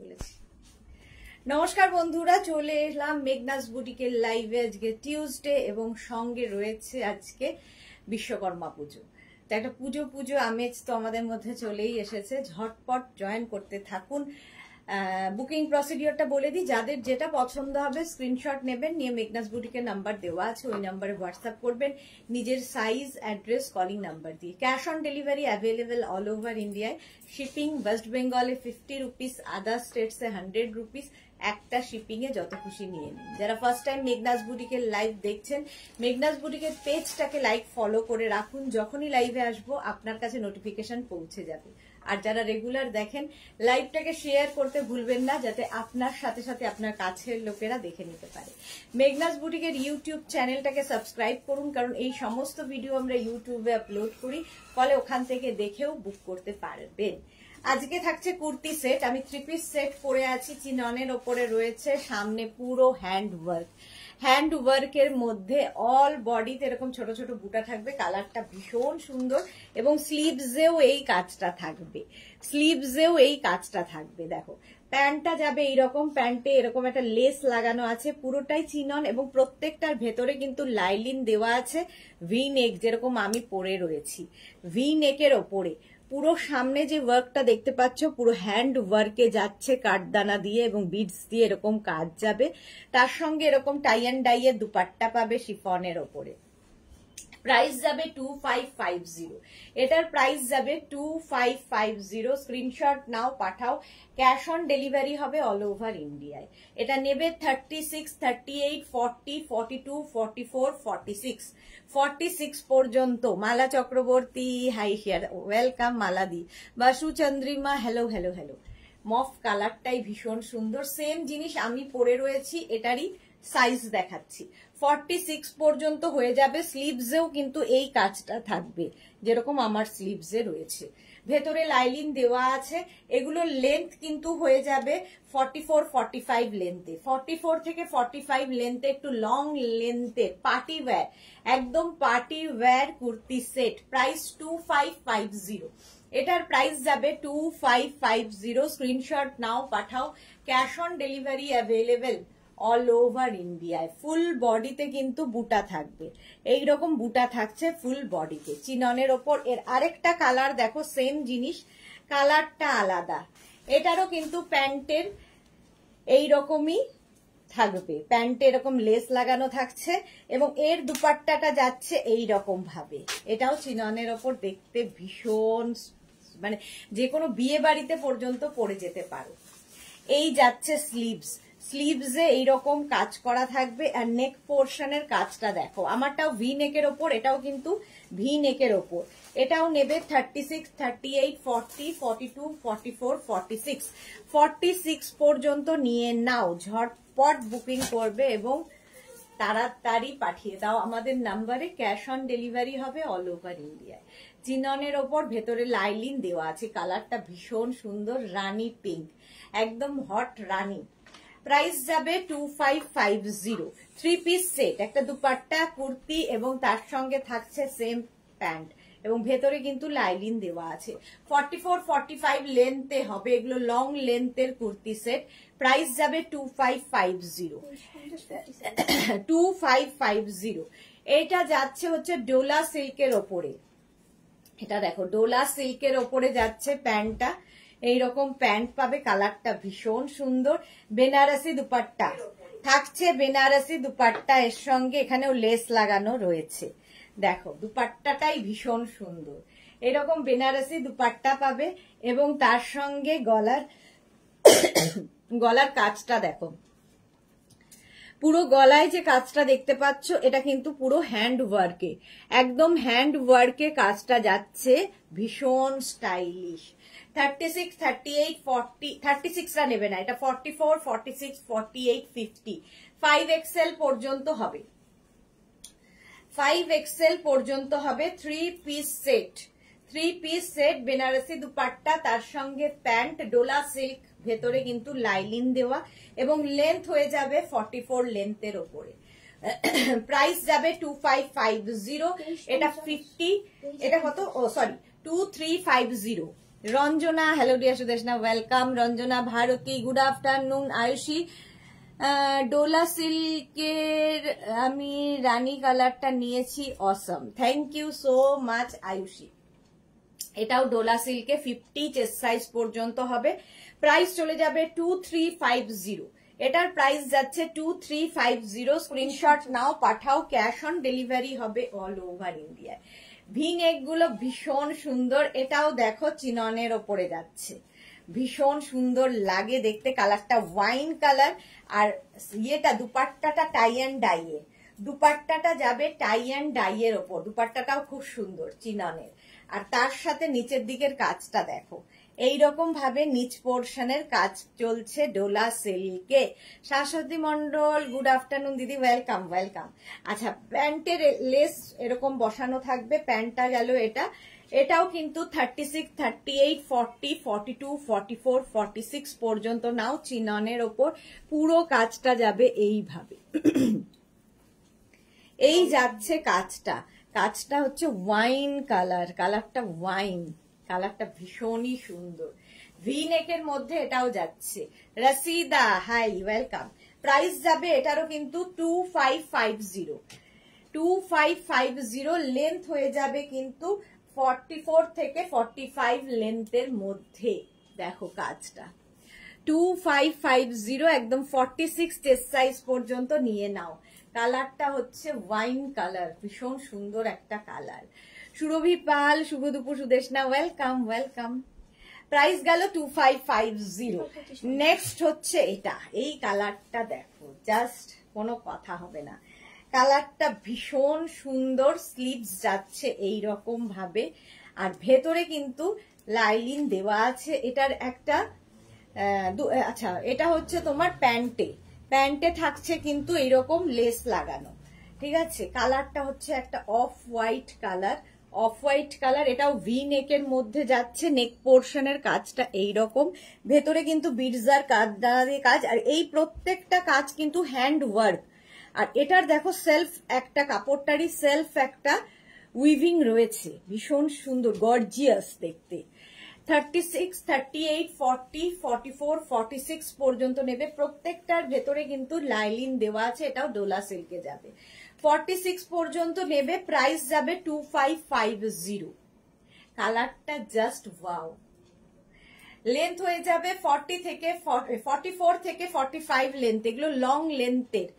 বলেছি। নমস্কার বন্ধুরা, চলে এলাম মেঘনাস বুটিকের লাইভে। আজকে টিউসডে এবং সঙ্গে রয়েছে আজকে বিশ্বকর্মা পুজো। তো একটা পুজো আমেজ তো আমাদের মধ্যে চলেই এসেছে। ঝটপট জয়েন করতে থাকুন। বুকিং প্রসিডিওরটা বলে দিই, যাদের যেটা পছন্দ হবে স্ক্রিনশট নেবেন, নিয়ে মেঘনাস বুটিকের নাম্বার দেওয়া আছে, ওই নাম্বারে হোয়াটসঅ্যাপ করবেন নিজের সাইজ, অ্যাড্রেস, কলিং নাম্বার দিয়ে। Cash on delivery available all over ইন্ডিয়ায়। শিপিং ওয়েস্ট বেঙ্গলে 50 রুপিস, আদার স্টেটসে 100 রুপিস। একটা শিপিং এ যত খুশি নিয়ে নিন। যারা ফার্স্ট টাইম মেঘনাস বুটিকের লাইভ দেখছেন, মেঘনাস বুটিকের পেজটাকে লাইক ফলো করে রাখুন, যখনই লাইভে আসবো আপনার কাছে নোটিফিকেশন পৌঁছে যাবে। আর যারা রেগুলার দেখেন, লাইভটাকে শেয়ার করতে ভুলবেন না, যাতে আপনার সাথে সাথে আপনার কাছের লোকেরা দেখে নিতে পারে। মেঘনাস বুটিকের ইউটিউব চ্যানেলটাকে সাবস্ক্রাইব করুন, কারণ এই সমস্ত ভিডিও আমরা ইউটিউবে আপলোড করি, ফলে ওখান থেকে দেখেও বুক করতে পারবেন। আজকে থাকছে কুর্তি সেট। আমি 3 পিস সেট পরে আছি, চিননের ওপরে রয়েছে, সামনে পুরো হ্যান্ড ওয়ার্কের মধ্যে অল বডিতে এরকম ছোট ছোট বুটা থাকবে। কালারটা ভীষণ সুন্দর এবং স্লিভসেও এই কাজটা থাকবে। দেখো, প্যান্টটা যাবে এইরকম, প্যান্টে এরকম একটা লেস লাগানো আছে, পুরোটাই চিনন এবং প্রত্যেকটার ভেতরে কিন্তু লাইলিন দেওয়া আছে। ভি নেক, যেরকম আমি পরে রয়েছি, ভি নেকের ওপরে পুরো সামনে যে ওয়ার্কটা দেখতে পাচ্ছ, পুরো হ্যান্ড ওয়ার্কে যাচ্ছে, কাঠদানা দিয়ে এবং বিডস দিয়ে এরকম কাজ যাবে। তার সঙ্গে এরকম টাই অ্যান্ড ডাই এর দুপাট্টা পাবে শিফনের ওপরে। প্রাইস যাবে 2550। এটার প্রাইস যাবে 2550। স্ক্রিনশট নাও, পাঠাও। ক্যাশ অন ডেলিভারি হবে অল ওভার ইন্ডিয়ায়। এটা নেবে 36, 38, 40, 42, 44, 46 পর্যন্ত। Mala Chakraborty, hi share, welcome মালাদি। বাসু চন্দ্রিমা, হ্যালো। মফ কালারটাই ভীষণ সুন্দর। সেম জিনিস আমি পরে রয়েছি, এটারই সাইজ দেখাচ্ছি। 46 পর্যন্ত হয়ে যাবে। স্লিভসেও কিন্তু এই কাজটা থাকবে, যেরকম আমার স্লিভসে রয়েছে। ভেতরে লাইলিন দেওয়া আছে। এগুলোর লেন্থ কিন্তু হয়ে যাবে 44, 45 লেন্থে। 44 থেকে 45 লেন্থে, একটু লং লেন্থে পার্টি ওয়্যার, একদম party wear kurti set. Price 2550। এটার প্রাইস যাবে 2550। স্ক্রিনশট নাও, পাঠাও। Cash on delivery available all over ইন্ডিয়ায়। ফুল বডিতে কিন্তু বুটা থাকবে, এইরকম বুটা থাকছে ফুল বডিতে চিননের ওপর। এর আরেকটা কালার দেখো, সেম জিনিস, কালারটা আলাদা। এটারও কিন্তু প্যান্টের এইরকমই থাকবে, প্যান্টে এরকম লেস লাগানো থাকছে এবং এর দুপাট্টাটা যাচ্ছে এইরকম ভাবে। এটাও চিননের ওপর, দেখতে ভীষণ, মানে যে কোনো বিয়ে বাড়িতে পর্যন্ত পরে যেতে পারো। এই যাচ্ছে স্লিভসে এইরকম কাজ করা থাকবে। আর নেক পোর্শনের কাজটা দেখো, আমারটাও ভি নেকের ওপর, এটাও কিন্তু ভি নেকের ওপর। এটাও নেবে 36, 38, 40, 42, 44, 46 পর্যন্ত নিয়ে নাও। ঝটপট বুকিং করবে এবং তাড়াতাড়ি পাঠিয়ে দাও আমাদের নাম্বারে। ক্যাশ অন ডেলিভারি হবে অল ওভার ইন্ডিয়ায়। চিননের ওপর ভেতরে লাইলিন দেওয়া আছে। কালারটা ভীষণ সুন্দর, রানী পিঙ্ক, একদম হট রানী। প্রাইস যাবে 2550। 3 পিস সেট, একটা দুপাট্টা, কুর্তি এবং তার সঙ্গে থাকছে সেম প্যান্ট এবং ভেতরে কিন্তু লাইলিন দেওয়া আছে। 44, 45 লেন্থে হবে, এগুলো লং লেন্থের কুর্তি সেট। প্রাইস যাবে 2550। এটা যাচ্ছে হচ্ছে ডোলা সিল্কের ওপরে। এটা দেখো, ডোলা সিল্কের ওপরে যাচ্ছে প্যান্টটা, এইরকম প্যান্ট পাবে। কালারটা ভীষণ সুন্দর। বেনারসি দুপাট্টা থাকছে, বেনারসি দুপাট্টা এর সঙ্গে এখানেও লেস লাগানো রয়েছে। দেখো, দুপাট্টাটাই ভীষণ সুন্দর। এরকম বেনারসি দুপাট্টা পাবে এবং তার সঙ্গে গলার কাজটা দেখো, পুরো গলায় যে কাজটা দেখতে পাচ্ছ, এটা কিন্তু পুরো হ্যান্ড ওয়ার্কে, একদম হ্যান্ড ওয়ার্কে কাজটা যাচ্ছে, ভীষণ স্টাইলিশ। 36, 38, 40, 36টা নেবে না, এটা 44, 46, 48, 50, 5XL পর্যন্ত হবে। 5XL পর্যন্ত হবে। 3 পিস সেট, বেনারসি দুপাট্টা, তার সঙ্গে প্যান্ট, ডোলা সিল্ক, ভেতরে কিন্তু লাইলিন দেওয়া এবং লেন্থ হয়ে যাবে 44 লেন্থের ওপরে। প্রাইস যাবে 2550। এটা 50, এটা কত, 2350। Ranjana, hello dear Sudeshna, welcome. Ranjana, Bharati, good afternoon. Ayushi, ডোলা সিল্কের আমি রানী কালারটা নিয়েছি, অসম, thank you so much Ayushi. এটাও ডোলা সিল্কে 50 চেস্ট সাইজ পর্যন্ত হবে। প্রাইস চলে যাবে 2350। এটার প্রাইস যাচ্ছে 2350। স্ক্রিনশট নাও, পাঠাও, ক্যাশ অন ডেলিভারি হবে অল ওভার ইন্ডিয়ায়। ভি নেক গুলো ভীষণ সুন্দর। এটাও দেখো চিননের ওপরে যাচ্ছে, ভীষণ সুন্দর লাগে দেখতে। কালারটা ওয়াইন কালার, আর ইয়েটা দুপাট্টাটা টাই অ্যান্ড ডাইয়ে, দুপাট্টাটা যাবে টাই অ্যান্ড ডাইয়ের ওপর। দুপাট্টাটাও খুব সুন্দর চিননের, আর তার সাথে নিচের দিকের কাজটা দেখো, এইরকম ভাবে নিচ পোর্শনের কাজ চলছে ডোলা সিল্কে। শাশ্বতী মন্ডল, গুড আফটারনুন দিদি, ওয়েলকাম ওয়েলকাম। আচ্ছা, প্যান্টের লেস এরকম বসানো থাকবে, প্যান্টটা গেল এটা। এটাও কিন্তু 36, 38, 40, 42, 44, 46 পর্যন্ত নাও, চিননের ওপর পুরো কাজটা যাবে এইভাবে। এই যাচ্ছে কাজটা, কাজটা হচ্ছে ওয়াইন কালার, কালারটা ওয়াইন কালারটা ভীষণই সুন্দর। ভি নেকের মধ্যে এটাও যাচ্ছে। রসিদা, হাই, ওয়েলকাম। প্রাইস যাবে এটারও কিন্তু 2550, 2550। লেন্থ হয়ে যাবে কিন্তু 44 থেকে 45 লেন্থের মধ্যে। দেখো কাজটা 2550, একদম 46 চেস্ট সাইজ পর্যন্ত নিয়ে নাও। কালারটা হচ্ছে ওয়াইন কালার, ভীষণ সুন্দর একটা কালার। সুরভি পাল, শুভ দুপুর সুদেশনা, ওয়েলকাম ওয়েলকাম। প্রাইস গেল 2550। নেক্সট হচ্ছে এটা, এই কালারটা দেখো, জাস্ট কোনো কথা হবে না। কালারটা ভীষণ সুন্দর, স্লিভস যাচ্ছে এইরকম ভাবে, আর ভেতরে কিন্তু লাইলিন দেওয়া আছে। এটার একটা আচ্ছা, এটা হচ্ছে তোমার প্যান্টে থাকছে কিন্তু এইরকম লেস লাগানো, ঠিক আছে। কালারটা হচ্ছে একটা off white colour, off white colour. এটাও ভি নেকের মধ্যে যাচ্ছে, নেক পোর্শনের কাজটা এইরকম, ভেতরে কিন্তু বিডজার কাজ দিয়ে কাজ, আর এই প্রত্যেকটা কাজ কিন্তু হ্যান্ড ওয়ার্ক। আর এটার দেখো সেলফ একটা, কাপড়টারই সেলফ একটা উইভিং রয়েছে, ভীষণ সুন্দর গর্জিয়াস দেখতে। 36, 38, 40, 44, 46 পর্যন্ত নেবে। প্রত্যেকটার ভেতরে কিন্তু লাইলিন দেওয়া আছে, এটাও ডোলা সিল্কে যাবে। 46 পর্যন্ত নেবে, প্রাইস যাবে 2550। কালারটা জাস্ট ওয়াও। লেন্থ হয়ে যাবে 44 থেকে 45 লেন্থ, এগুলো লং লেন্থের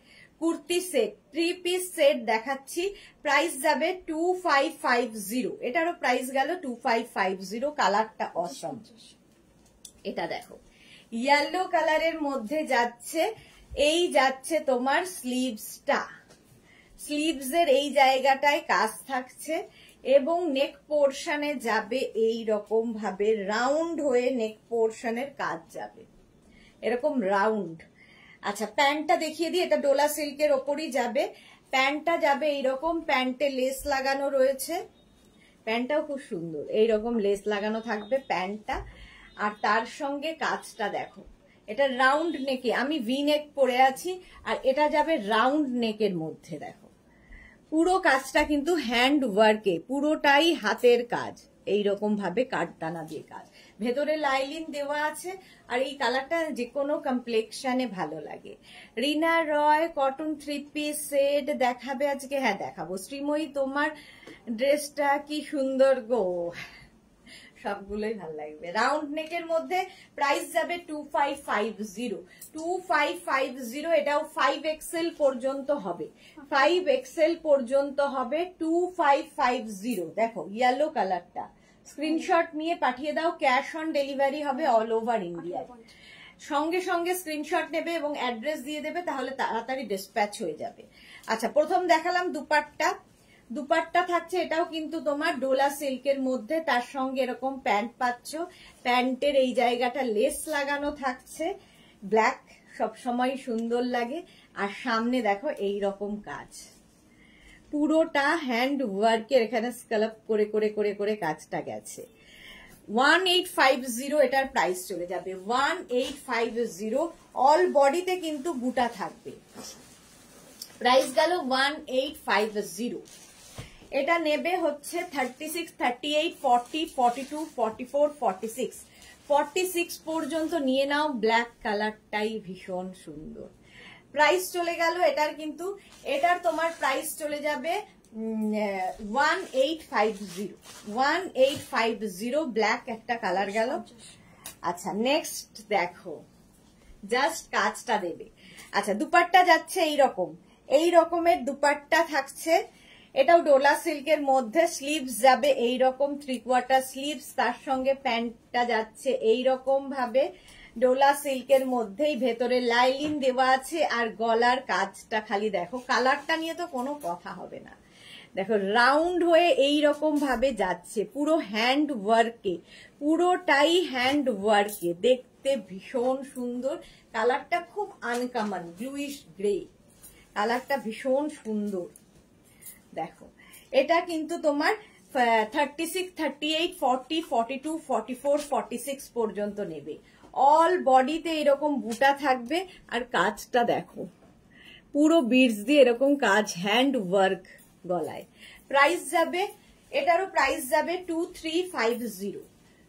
কুর্তি সেট, 3 পিস সেট দেখাচ্ছি। প্রাইস যাবে 2550। এটারও প্রাইস গেল 2550। কালারটা অসম। এটা দেখো ইয়েলো কালারের মধ্যে যাচ্ছে, এই যাচ্ছে তোমার স্লিভসটা, স্লিভসের এই জায়গাটায় কাজ থাকছে, এবং নেক পোর্শনে যাবে এই রকম ভাবে রাউন্ড হয়ে, নেক পোর্শনের কাজ যাবে এরকম রাউন্ড। আচ্ছা, প্যান্টটা দেখিয়ে দিই, এটা ডোলা সিল্কের ওপরই যাবে। প্যান্টটা যাবে এইরকম, প্যান্টে লেস লাগানো রয়েছে, প্যান্টটাও খুব সুন্দর, এইরকম লেস লাগানো থাকবে প্যান্টটা। আর তার সঙ্গে কাজটা দেখো, এটা রাউন্ড নেকে, আমি ভি নেক পরে আছি, আর এটা যাবে রাউন্ড নেকের মধ্যে। দেখো পুরো কাজটা কিন্তু হ্যান্ড ওয়ার্কে, পুরোটাই হাতের কাজ, এইরকম ভাবে কাঠদানা দিয়ে কাজ, ভেতরে লাইলিন দেওয়া আছে। আর এই কালারটা যে কোনো কমপ্লেক্সনে ভালো লাগে। রিনা রয়, কটন 3 পিস সেট দেখাবে আজকে? হ্যাঁ দেখাবো। শ্রীময়ী, তোমার ড্রেসটা কি সুন্দর গো, সবগুলোই ভালো লাগবে। রাউন্ড নেকের মধ্যে প্রাইস যাবে 2550, 2550। এটাও 5XL পর্যন্ত হবে, 5XL পর্যন্ত হবে, 2550। দেখো ইয়েলো কালারটা, স্ক্রিনশট নিয়ে পাঠিয়ে দাও, ক্যাশ অন ডেলিভারি হবে অল ওভার ইন্ডিয়া। সঙ্গে সঙ্গে স্ক্রিনশট নেবে এবং অ্যাড্রেস দিয়ে দেবে, তাহলে তাড়াতাড়ি ডিসপ্যাচ হয়ে যাবে। আচ্ছা, প্রথম দেখালাম দুপাট্টা, দুপাট্টা থাকছে, এটাও কিন্তু তোমার ডোলা সিল্কের মধ্যে, তার সঙ্গে এরকম প্যান্ট পাচ্ছ, প্যান্টের এই জায়গাটা লেস লাগানো থাকছে, ব্ল্যাক সবসময় সুন্দর লাগে। আর সামনে দেখো এই রকম কাজ, পুরোটা হ্যান্ড ওয়ার্কের, এখানে স্কাল্প করে করে করে করে কাজটা গেছে। 1850 এটার প্রাইস চলে যাবে, 1850। অল বডিতে কিন্তু বুটা থাকবে, প্রাইস গেল 1850। এটা নেবে হচ্ছে 36, 38, 40, 42, 44, 46, 46 পর্যন্ত নিয়ে নাও। ব্ল্যাক কালারটাই ভীষণ সুন্দর। প্রাইস চলে গেল এটার, কিন্তু এটার তোমার প্রাইস চলে যাবে 1850, 1850। ব্ল্যাক একটা কালার গেল। আচ্ছা নেক্সট দেখো, জাস্ট কাজটা দেবে। আচ্ছা দুপাট্টা যাচ্ছে এই রকমের দুপাট্টা থাকছে। এটাও ডোলা সিল্কের মধ্যে। স্লিভস যাবে এইরকম 3/4 স্লিভস, তার সঙ্গে প্যান্টটা যাচ্ছে এইরকম ভাবে ডোলা সিল্কের মধ্যেই, ভেতরে লাইলিন দেওয়া আছে। আর গলার কাজটা খালি দেখো, কালারটা নিয়ে তো কোনো কথা হবে না। দেখো রাউন্ড হয়ে এইরকম ভাবে যাচ্ছে, পুরো হ্যান্ড ওয়ার্কে, পুরোটাই হ্যান্ড ওয়ার্কে, দেখতে ভীষণ সুন্দর। কালারটা খুব আনকমন, ব্লুইশ গ্রে কালারটা, ভীষণ সুন্দর। দেখো এটা কিন্তু তোমার 36, 38, 40, 42, 44, 46 পর্যন্ত নেবে। অল বডিতে এরকম বুটা থাকবে। আর কাজটা দেখো, পুরো বিডস দিয়ে এরকম কাজ, হ্যান্ড ওয়ার্ক গলায়। প্রাইস যাবে, এটারও প্রাইস যাবে 2350,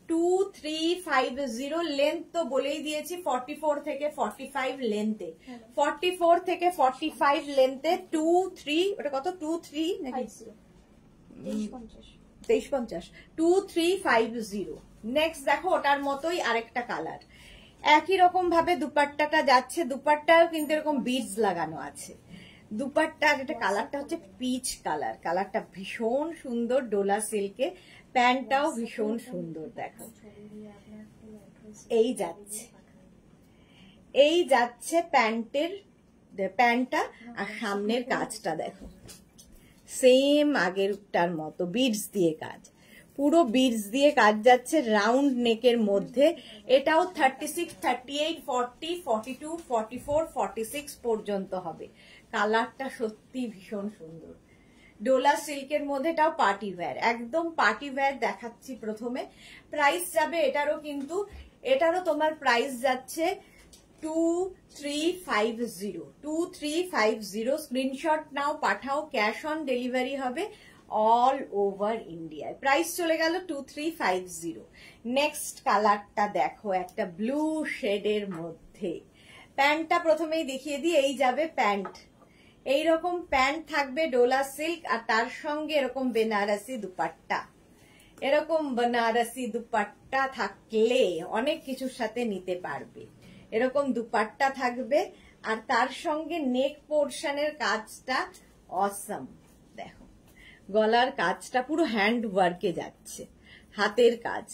2350। লেন্থ তো বলেই দিয়েছি 44 থেকে 45 লেন্থে, 44 থেকে 45 লেন্থে 23, ওটা কত 23 নাকি 2350, 2350। নেক্সট দেখো ওটার মতোই আরেকটা কালার, একই রকম ভাবে দুপাট্টাটা যাচ্ছে। দুপাট্টাও কিন্তু এরকম বিডস লাগানো আছে। দুপাট্টার এটা কালারটা হচ্ছে পিচ কালার, কালারটা ভীষণ সুন্দর, ডোলা সিল্কে। প্যান্টটাও ভীষণ সুন্দর। দেখো এই যাচ্ছে প্যান্টটা। আর সামনের কাজটা দেখো সেম আগেরটার মতো, বিডস দিয়ে কাজ, পুরো বিডস দিয়ে কাজ যাচ্ছে, রাউন্ড নেকের মধ্যে। এটাও 36, 38, 40, 42, 44, 46 পর্যন্ত হবে। কালারটা সত্যি ভীষণ সুন্দর, ডোলা সিল্কের মধ্যে। এটাও পার্টি ওয়্যার, একদম পার্টি ওয়্যার দেখাচ্ছি প্রথমে। প্রাইস যাবে এটারও তোমার প্রাইস যাচ্ছে 2350, 2350। স্ক্রিনশট নাও, পাঠাও, ক্যাশ অন ডেলিভারি হবে অল ওভার ইন্ডিয়ায়। প্রাইস চলে গেল 2350। নেক্সট কালারটা দেখো, একটা ব্লু শেডের মধ্যে। প্যান্টটা প্রথমেই দেখিয়ে দিই, এই যাবে প্যান্ট, এইরকম প্যান্ট থাকবে ডোলা সিল্ক, আর তার সঙ্গে এরকম বেনারসি দুপাট্টা। এরকম বেনারসি দুপাট্টা থাকলে অনেক কিছুর সাথে নিতে পারবে। এরকম দুপাট্টা থাকবে, আর তার সঙ্গে নেক পোর্শনের কাজটা অসম। দেখো গলার কাজটা পুরো হ্যান্ড ওয়ার্কে যাচ্ছে, হাতের কাজ,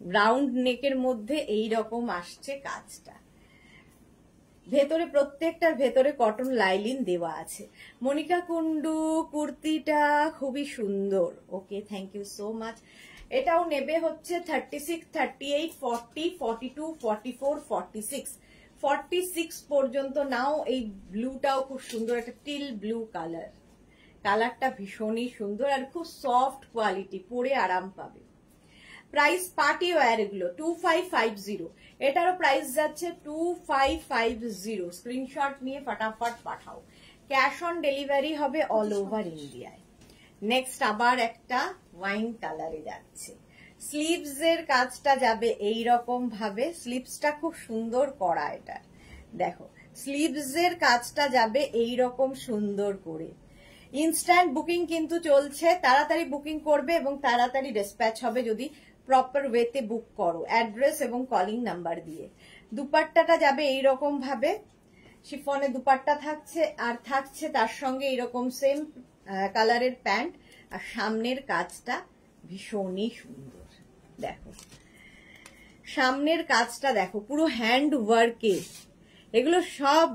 রাউন্ড নেকের মধ্যে এই রকম আসছে কাজটা। ভেতরে প্রত্যেকটার ভেতরে কটন লাইলিন দেওয়া আছে। মনিকা কুন্ডু কুর্তিটা খুবই সুন্দর। ওকে, থ্যাংক ইউ সো মাচ। এটাও নেবে হচ্ছে 36, 38, 40, 42, 44, 46, 46 পর্যন্ত নাও। এই ব্লুটাও খুব সুন্দর, একটা টিল ব্লু কালার, কালারটা ভীষণই সুন্দর আর খুব সফট কোয়ালিটি, পরে আরাম পাবে। প্রাইস পার্টি ওয়্যার এগুলো 2550। এটারও প্রাইস যাচ্ছে 2550। স্ক্রিনশট নিয়ে ফটাফট পাঠাও, ক্যাশ অন ডেলিভারি হবে অল ওভার ইন্ডিয়ায়। নেক্সট আবার একটা ওয়াইন কালারে যাচ্ছে। স্লিভস এর কাজটা যাবে এই রকম ভাবে, স্লিভসটা খুব সুন্দর করা। এটা দেখো স্লিভস এর কাজটা যাবে এই রকম সুন্দর করে। ইনস্ট্যান্ট বুকিং কিন্তু চলছে, তাড়াতাড়ি বুকিং করবে এবং তাড়াতাড়ি ডিসপ্যাচ হবে যদি প্রপার ওয়েতে বুক করো, অ্যাড্রেস এবং কলিং নাম্বার দিয়ে। দুপাট্টাটা যাবে এইরকম ভাবে, শিফনে দুপাট্টা থাকছে, আর থাকছে তার সঙ্গে এইরকম সেম কালারের প্যান্ট। আর সামনের কাজটা ভীষণই সুন্দর। দেখো সামনের কাজটা দেখো, পুরো হ্যান্ড ওয়ার্কে। এগুলো সব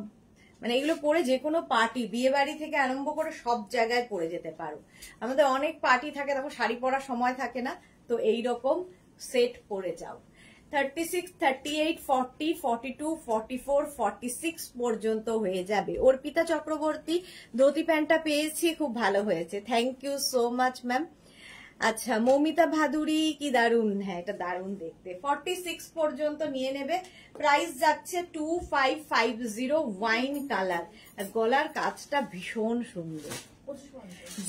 মানে এগুলো পরে যে কোনো পার্টি, বিয়ে বাড়ি থেকে আরম্ভ করে সব জায়গায় পরে যেতে পারো। আমাদের অনেক পার্টি থাকে, তখন শাড়ি পরার সময় থাকে না, তো এইরকম সেট পরে যাও। 36, 38, 40, 42, 44, 46 পর্যন্ত হয়ে যাবে। অর্পিতা চক্রবর্তী ধুতি প্যান্টটা পেয়েছি, খুব ভালো হয়েছে, thank you so much ma'am. আচ্ছা মৌমিতা ভাদুরী, কি দারুন, হ্যাঁ এটা দারুন দেখতে। 46 পর্যন্ত নিয়ে নেবে। প্রাইস যাচ্ছে 2550। ওয়াইন কালার, আর গলার কাজটা ভীষণ সুন্দর,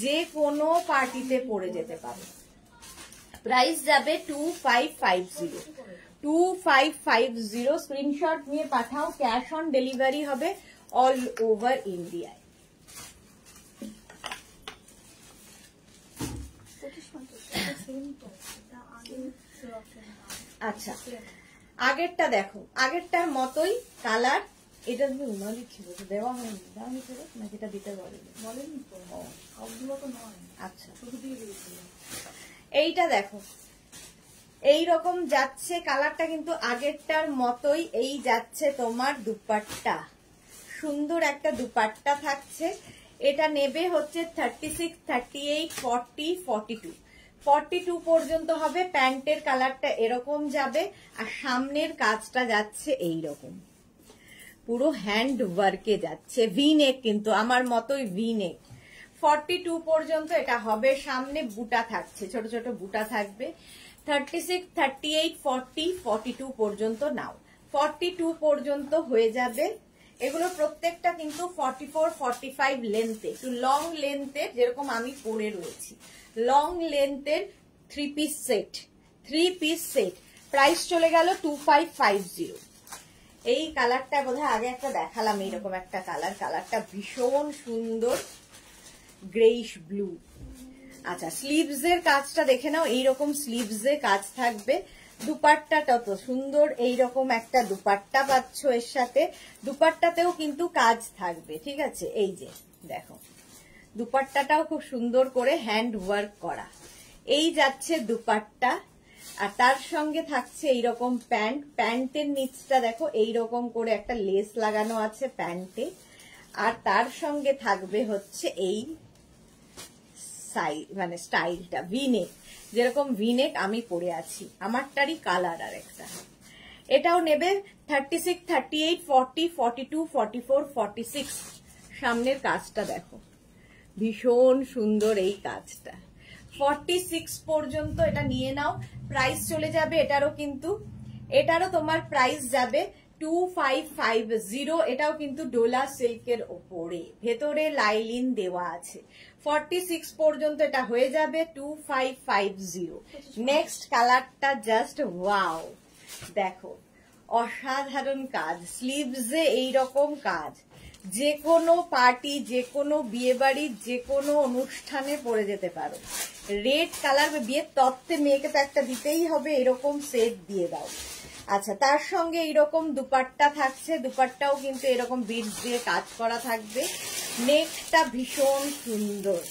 যে কোনো পার্টিতে পরে যেতে পারো। প্রাইস যাবে 2550, 2550। স্ক্রিনশট নিয়ে পাঠাও, ক্যাশ অন ডেলিভারি হবে অল ওভার ইন্ডিয়ায়। আচ্ছা, আগেরটা দেখো, আগেরটার মতোই কালার। এটা তুমি উনা দিচ্ছিল দেওয়া হয়নি, দামি করে নাকি এটা দিতে বলেনি? আচ্ছা, এইটা দেখো এইরকম যাচ্ছে কালারটা, কিন্তু আগেরটার মতোই এই যাচ্ছে তোমার দুপাট্টা। সুন্দর একটা দুপাট্টা থাকছে। এটা নেবে হচ্ছে 36, 38, 40, 42, 42 পর্যন্ত হবে। প্যান্টের কালারটা এরকম যাবে, আর সামনের কাজটা যাচ্ছে এইরকম, পুরো হ্যান্ড ওয়ার্কে যাচ্ছে। ভি নেক, কিন্তু আমার মতোই ভি নেক। 42 পর্যন্ত এটা হবে। সামনে বুটা থাকছে, ছোট ছোট বুটা থাকবে। 36, 38, 40, 42 পর্যন্ত নাও। 42 পর্যন্ত হয়ে যাবে। এগুলো প্রত্যেকটা কিন্তু 44, 45 লেন্থে, একটু লং লেন্থের, যেরকম আমি পরে রয়েছি। লং লেন্থের 3 piece set, 3 piece set. Price চলে গেল 2550। এই কালারটা বোধহয় আগে একটা দেখালাম, এইরকম একটা কালার। কালারটা ভীষণ সুন্দর, গ্রেইশ ব্লু। আচ্ছা, স্লিভস এর কাজটা দেখে নাও, এইরকম স্লিভস এ কাজ থাকবে। দুপাট্টাটা তো সুন্দর, এইরকম একটা দুপাট্টা পাচ্ছ এর সাথে। দুপাট্টাতেও কিন্তু কাজ থাকবে, ঠিক আছে? এই যে দেখো, দুপাট্টাটাও খুব সুন্দর করে হ্যান্ড ওয়ার্ক করা। এই যাচ্ছে দুপাট্টা, আর তার সঙ্গে থাকছে এইরকম প্যান্ট। প্যান্টের নিচটা দেখো এইরকম করে একটা লেস লাগানো আছে প্যান্টে, আর তার সঙ্গে থাকবে হচ্ছে এই মানে স্টাইলটা ভিনেক, যেরকম ভিনেক আমি পরে আছি, আমারটারই কালার। আর একটা এটাও নেবে 36, 38, 40, 42, 44, 46। সামনের কাজটা দেখো, ভীষণ সুন্দর এই কাজটা। 46 পর্যন্ত এটা নিয়ে নাও। প্রাইস চলে যাবে এটারও, কিন্তু এটারও তোমার প্রাইস যাবে 2550। এটাও কিন্তু ডোলা সিল্কের ওপরে, ভেতরে লাইলিন দেওয়া আছে। 46 পর্যন্ত এটা হয়ে যাবে 2550। নেক্সট কালারটা জাস্ট ওয়াও, দেখো অসাধারণ কাজ। স্লিভসে এইরকম কাজ, যে কোনো পার্টি, যে কোনো বিয়ে বাড়ির যে কোনো অনুষ্ঠানে পরে যেতে পারো। রেড কালার, বিয়ের তত্ত্বে মেয়েকে তো একটা দিতেই হবে, এরকম সেট দিয়ে দাও। আচ্ছা, তার সঙ্গে এইরকম দুপাট্টা থাকছে। দুপাট্টাও কিন্তু এরকম বিটস দিয়ে কাজ করা থাকবে। নেকটা ভীষণ সুন্দর,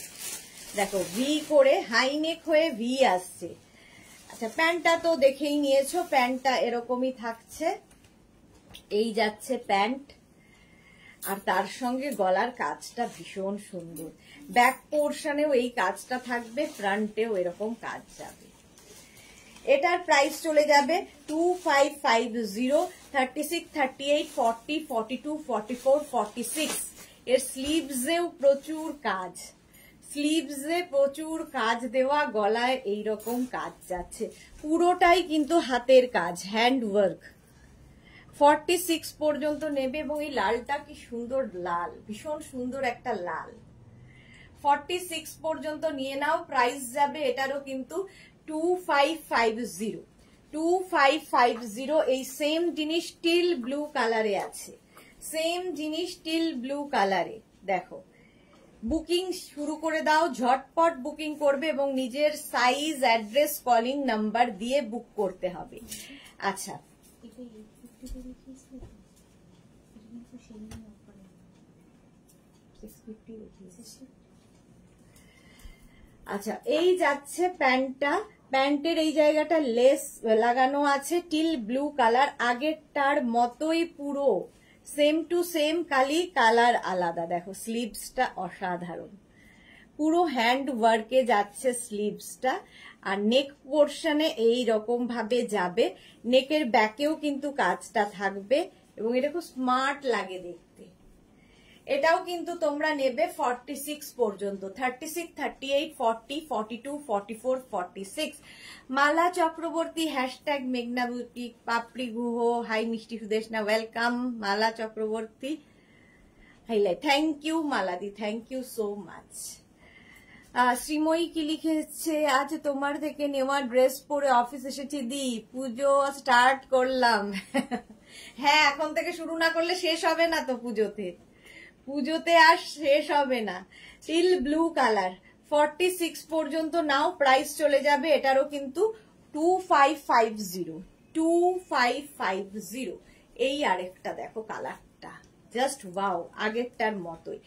দেখো ভি করে, হাই নেক হয়ে ভি আসছে। আচ্ছা, প্যান্টটা তো দেখেই নিয়েছো, প্যান্টটা এরকমই থাকছে। এই যাচ্ছে প্যান্ট, আর তার সঙ্গে গলার কাজটা ভীষণ সুন্দর। ব্যাক পোর্শনেও এই কাজটা থাকবে, ফ্রন্টেও এরকম কাজ যাবে। এটার প্রাইস চলে যাবে 2550। 36, 38, 40, 42, 44, 46। এর স্লিভসেও প্রচুর কাজ, স্লিভসে প্রচুর কাজ দেওয়া, গলায় এইরকম কাজ যাচ্ছে। পুরোটাই কিন্তু হাতের কাজ, হ্যান্ড ওয়ার্ক। 46 পর্যন্ত নেবে, এবং এই লালটা কি সুন্দর লাল, ভীষণ সুন্দর একটা লাল। 46 পর্যন্ত নিয়ে নাও। প্রাইস যাবে এটারও কিন্তু 2550, 2550। এই সেম জিনিস টিল ব্লু কালারে আছে, সেম জিনিস টিল ব্লু কালারে। দেখো, বুকিং শুরু করে দাও, ঝটপট বুকিং করবে, এবং নিজের সাইজ, অ্যাড্রেস, কলিং নাম্বার দিয়ে বুক করতে হবে। আচ্ছা, আচ্ছা, এই যাচ্ছে প্যান্টটা। প্যান্টের এই জায়গাটা লেস লাগানো আছে, টিল ব্লু কালার। আগেরটার মতোই পুরো সেম টু সেম, খালি কালার আলাদা। দেখো স্লিভসটা অসাধারণ, পুরো হ্যান্ড ওয়ার্কে যাচ্ছে স্লিভসটা। আর নেক পোর্শনে এই রকম ভাবে যাবে। নেকের ব্যাকেও কিন্তু কাজটা থাকবে, এবং এটা খুব স্মার্ট লাগে দেখতে। এটাও কিন্তু তোমরা নেবে 46 পর্যন্ত। 36, 38, 40, 42, 44, 46। মালা চক্রবর্তী, হ্যাশট্যাগ মেঘনা বুটিক, পাপড়ি গুহ, হাই মিষ্টি Sudeshna, welcome Mala Chakraborty. Highlight. Thank you মালাদি, thank you so much. Srimoyee কি লিখেছে, আজ তোমার থেকে নেওয়া ড্রেস পরে অফিস এসেছি দি, পুজো স্টার্ট করলাম। হ্যাঁ, এখন থেকে শুরু না করলে শেষ হবে না তো পুজোতে আর শেষ হবে না। টিল ব্লু কালার 46 পর্যন্ত নাও, প্রাইস চলে যাবে এটারও কিন্তু 2550। এই আরেকটা দেখো কালারটা, জাস্ট ওয়াও, আগেরটার মতোই।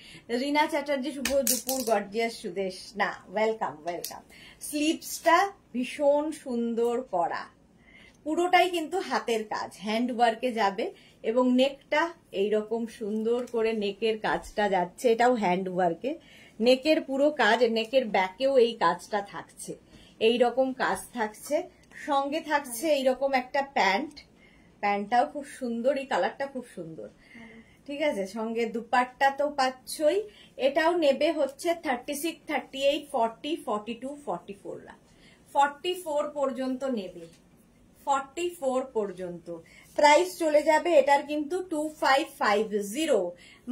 রিনা চ্যাটার্জি, শুভ দুপুর, গর্জিয়াস সুদেশ, না ওয়েলকাম ওয়েলকাম। স্লিভসটা ভীষণ সুন্দর করা, পুরোটাই কিন্তু হাতের কাজ, হ্যান্ড ওয়ার্কে যাবে এবং নেকটা এইরকম সুন্দর করে নেকের কাজটা যাচ্ছে, এটাও হ্যান্ড ওয়ার্কে। নেকের পুরো কাজ, নেকের ব্যাকেও এই কাজটা থাকছে, এইরকম কাজ থাকছে। সঙ্গে থাকছে এইরকম একটা প্যান্টটাও খুব সুন্দর, এই কালারটা খুব সুন্দর, ঠিক আছে। সঙ্গে দুপাট্টা তো পাচ্ছই, এটাও নেবে হচ্ছে 36, 38, 40, 42, 44 44 পর্যন্ত নেবে, 44 পর্যন্ত প্রাইস চলে যাবে এটার কিন্তু 2550।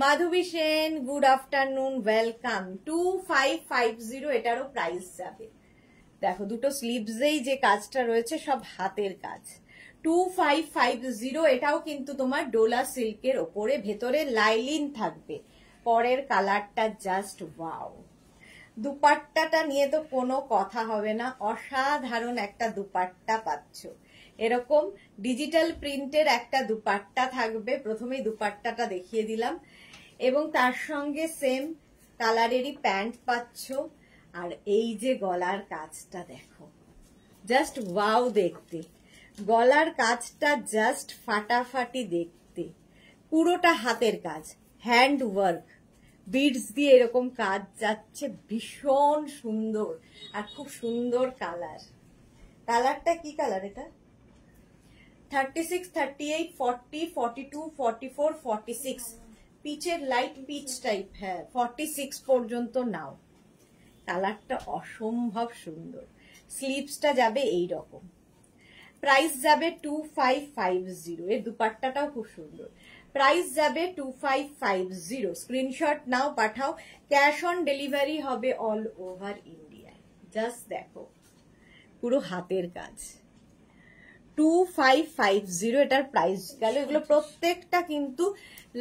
মাধবী সেন, গুড আফটারনুন, ওয়েলকাম। 2550 এটারও প্রাইস যাবে। দেখো দুটো স্লিভসেই যে কাজটা রয়েছে সব হাতের কাজ। 2550, এটাও কিন্তু তোমার ডোলা সিল্কের ওপরে, ভেতরে লাইলিন থাকবে। পরের কালারটা জাস্ট ওয়াও। দুপাট্টাটা নিয়ে তো কোনো কথা হবে না, অসাধারণ একটা দুপাট্টা পাচ্ছ। এরকম ডিজিটাল প্রিন্টের একটা দুপাট্টা থাকবে, প্রথমেই দুপাট্টাটা দেখিয়ে দিলাম, এবং তার সঙ্গে সেম কালারেরই প্যান্ট পাচ্ছ। আর এই যে গলার কাজটা দেখো, জাস্ট ওয়াও দেখতে, গলার কাজটা জাস্ট ফাটাফাটি দেখতে, পুরোটা হাতের কাজ, হ্যান্ড ওয়ার্ক, বিডস দিয়ে এরকম কাজ যাচ্ছে, ভীষণ সুন্দর আর খুব সুন্দর কালার। কালারটা কি কালার এটা? 36, 38, 40, 42, 44, 46, পিচের লাইট পিচ টাইপ। হ্যাঁ, 46 পর্যন্ত নাও। কালারটা অসম্ভব সুন্দর। স্লিভসটা যাবে এই রকম, প্রাইস যাবে 2550। এর দুপাট্টাটাও খুব সুন্দর, প্রাইস যাবে 2550। স্ক্রিনশট নাও, পাঠাও। ক্যাশ অন ডেলিভারি হবে অল ওভার ইন্ডিয়ায়। জাস্ট দেখো পুরো হাতের কাজ, 2550 এটার প্রাইস গেল। এগুলো প্রত্যেকটা কিন্তু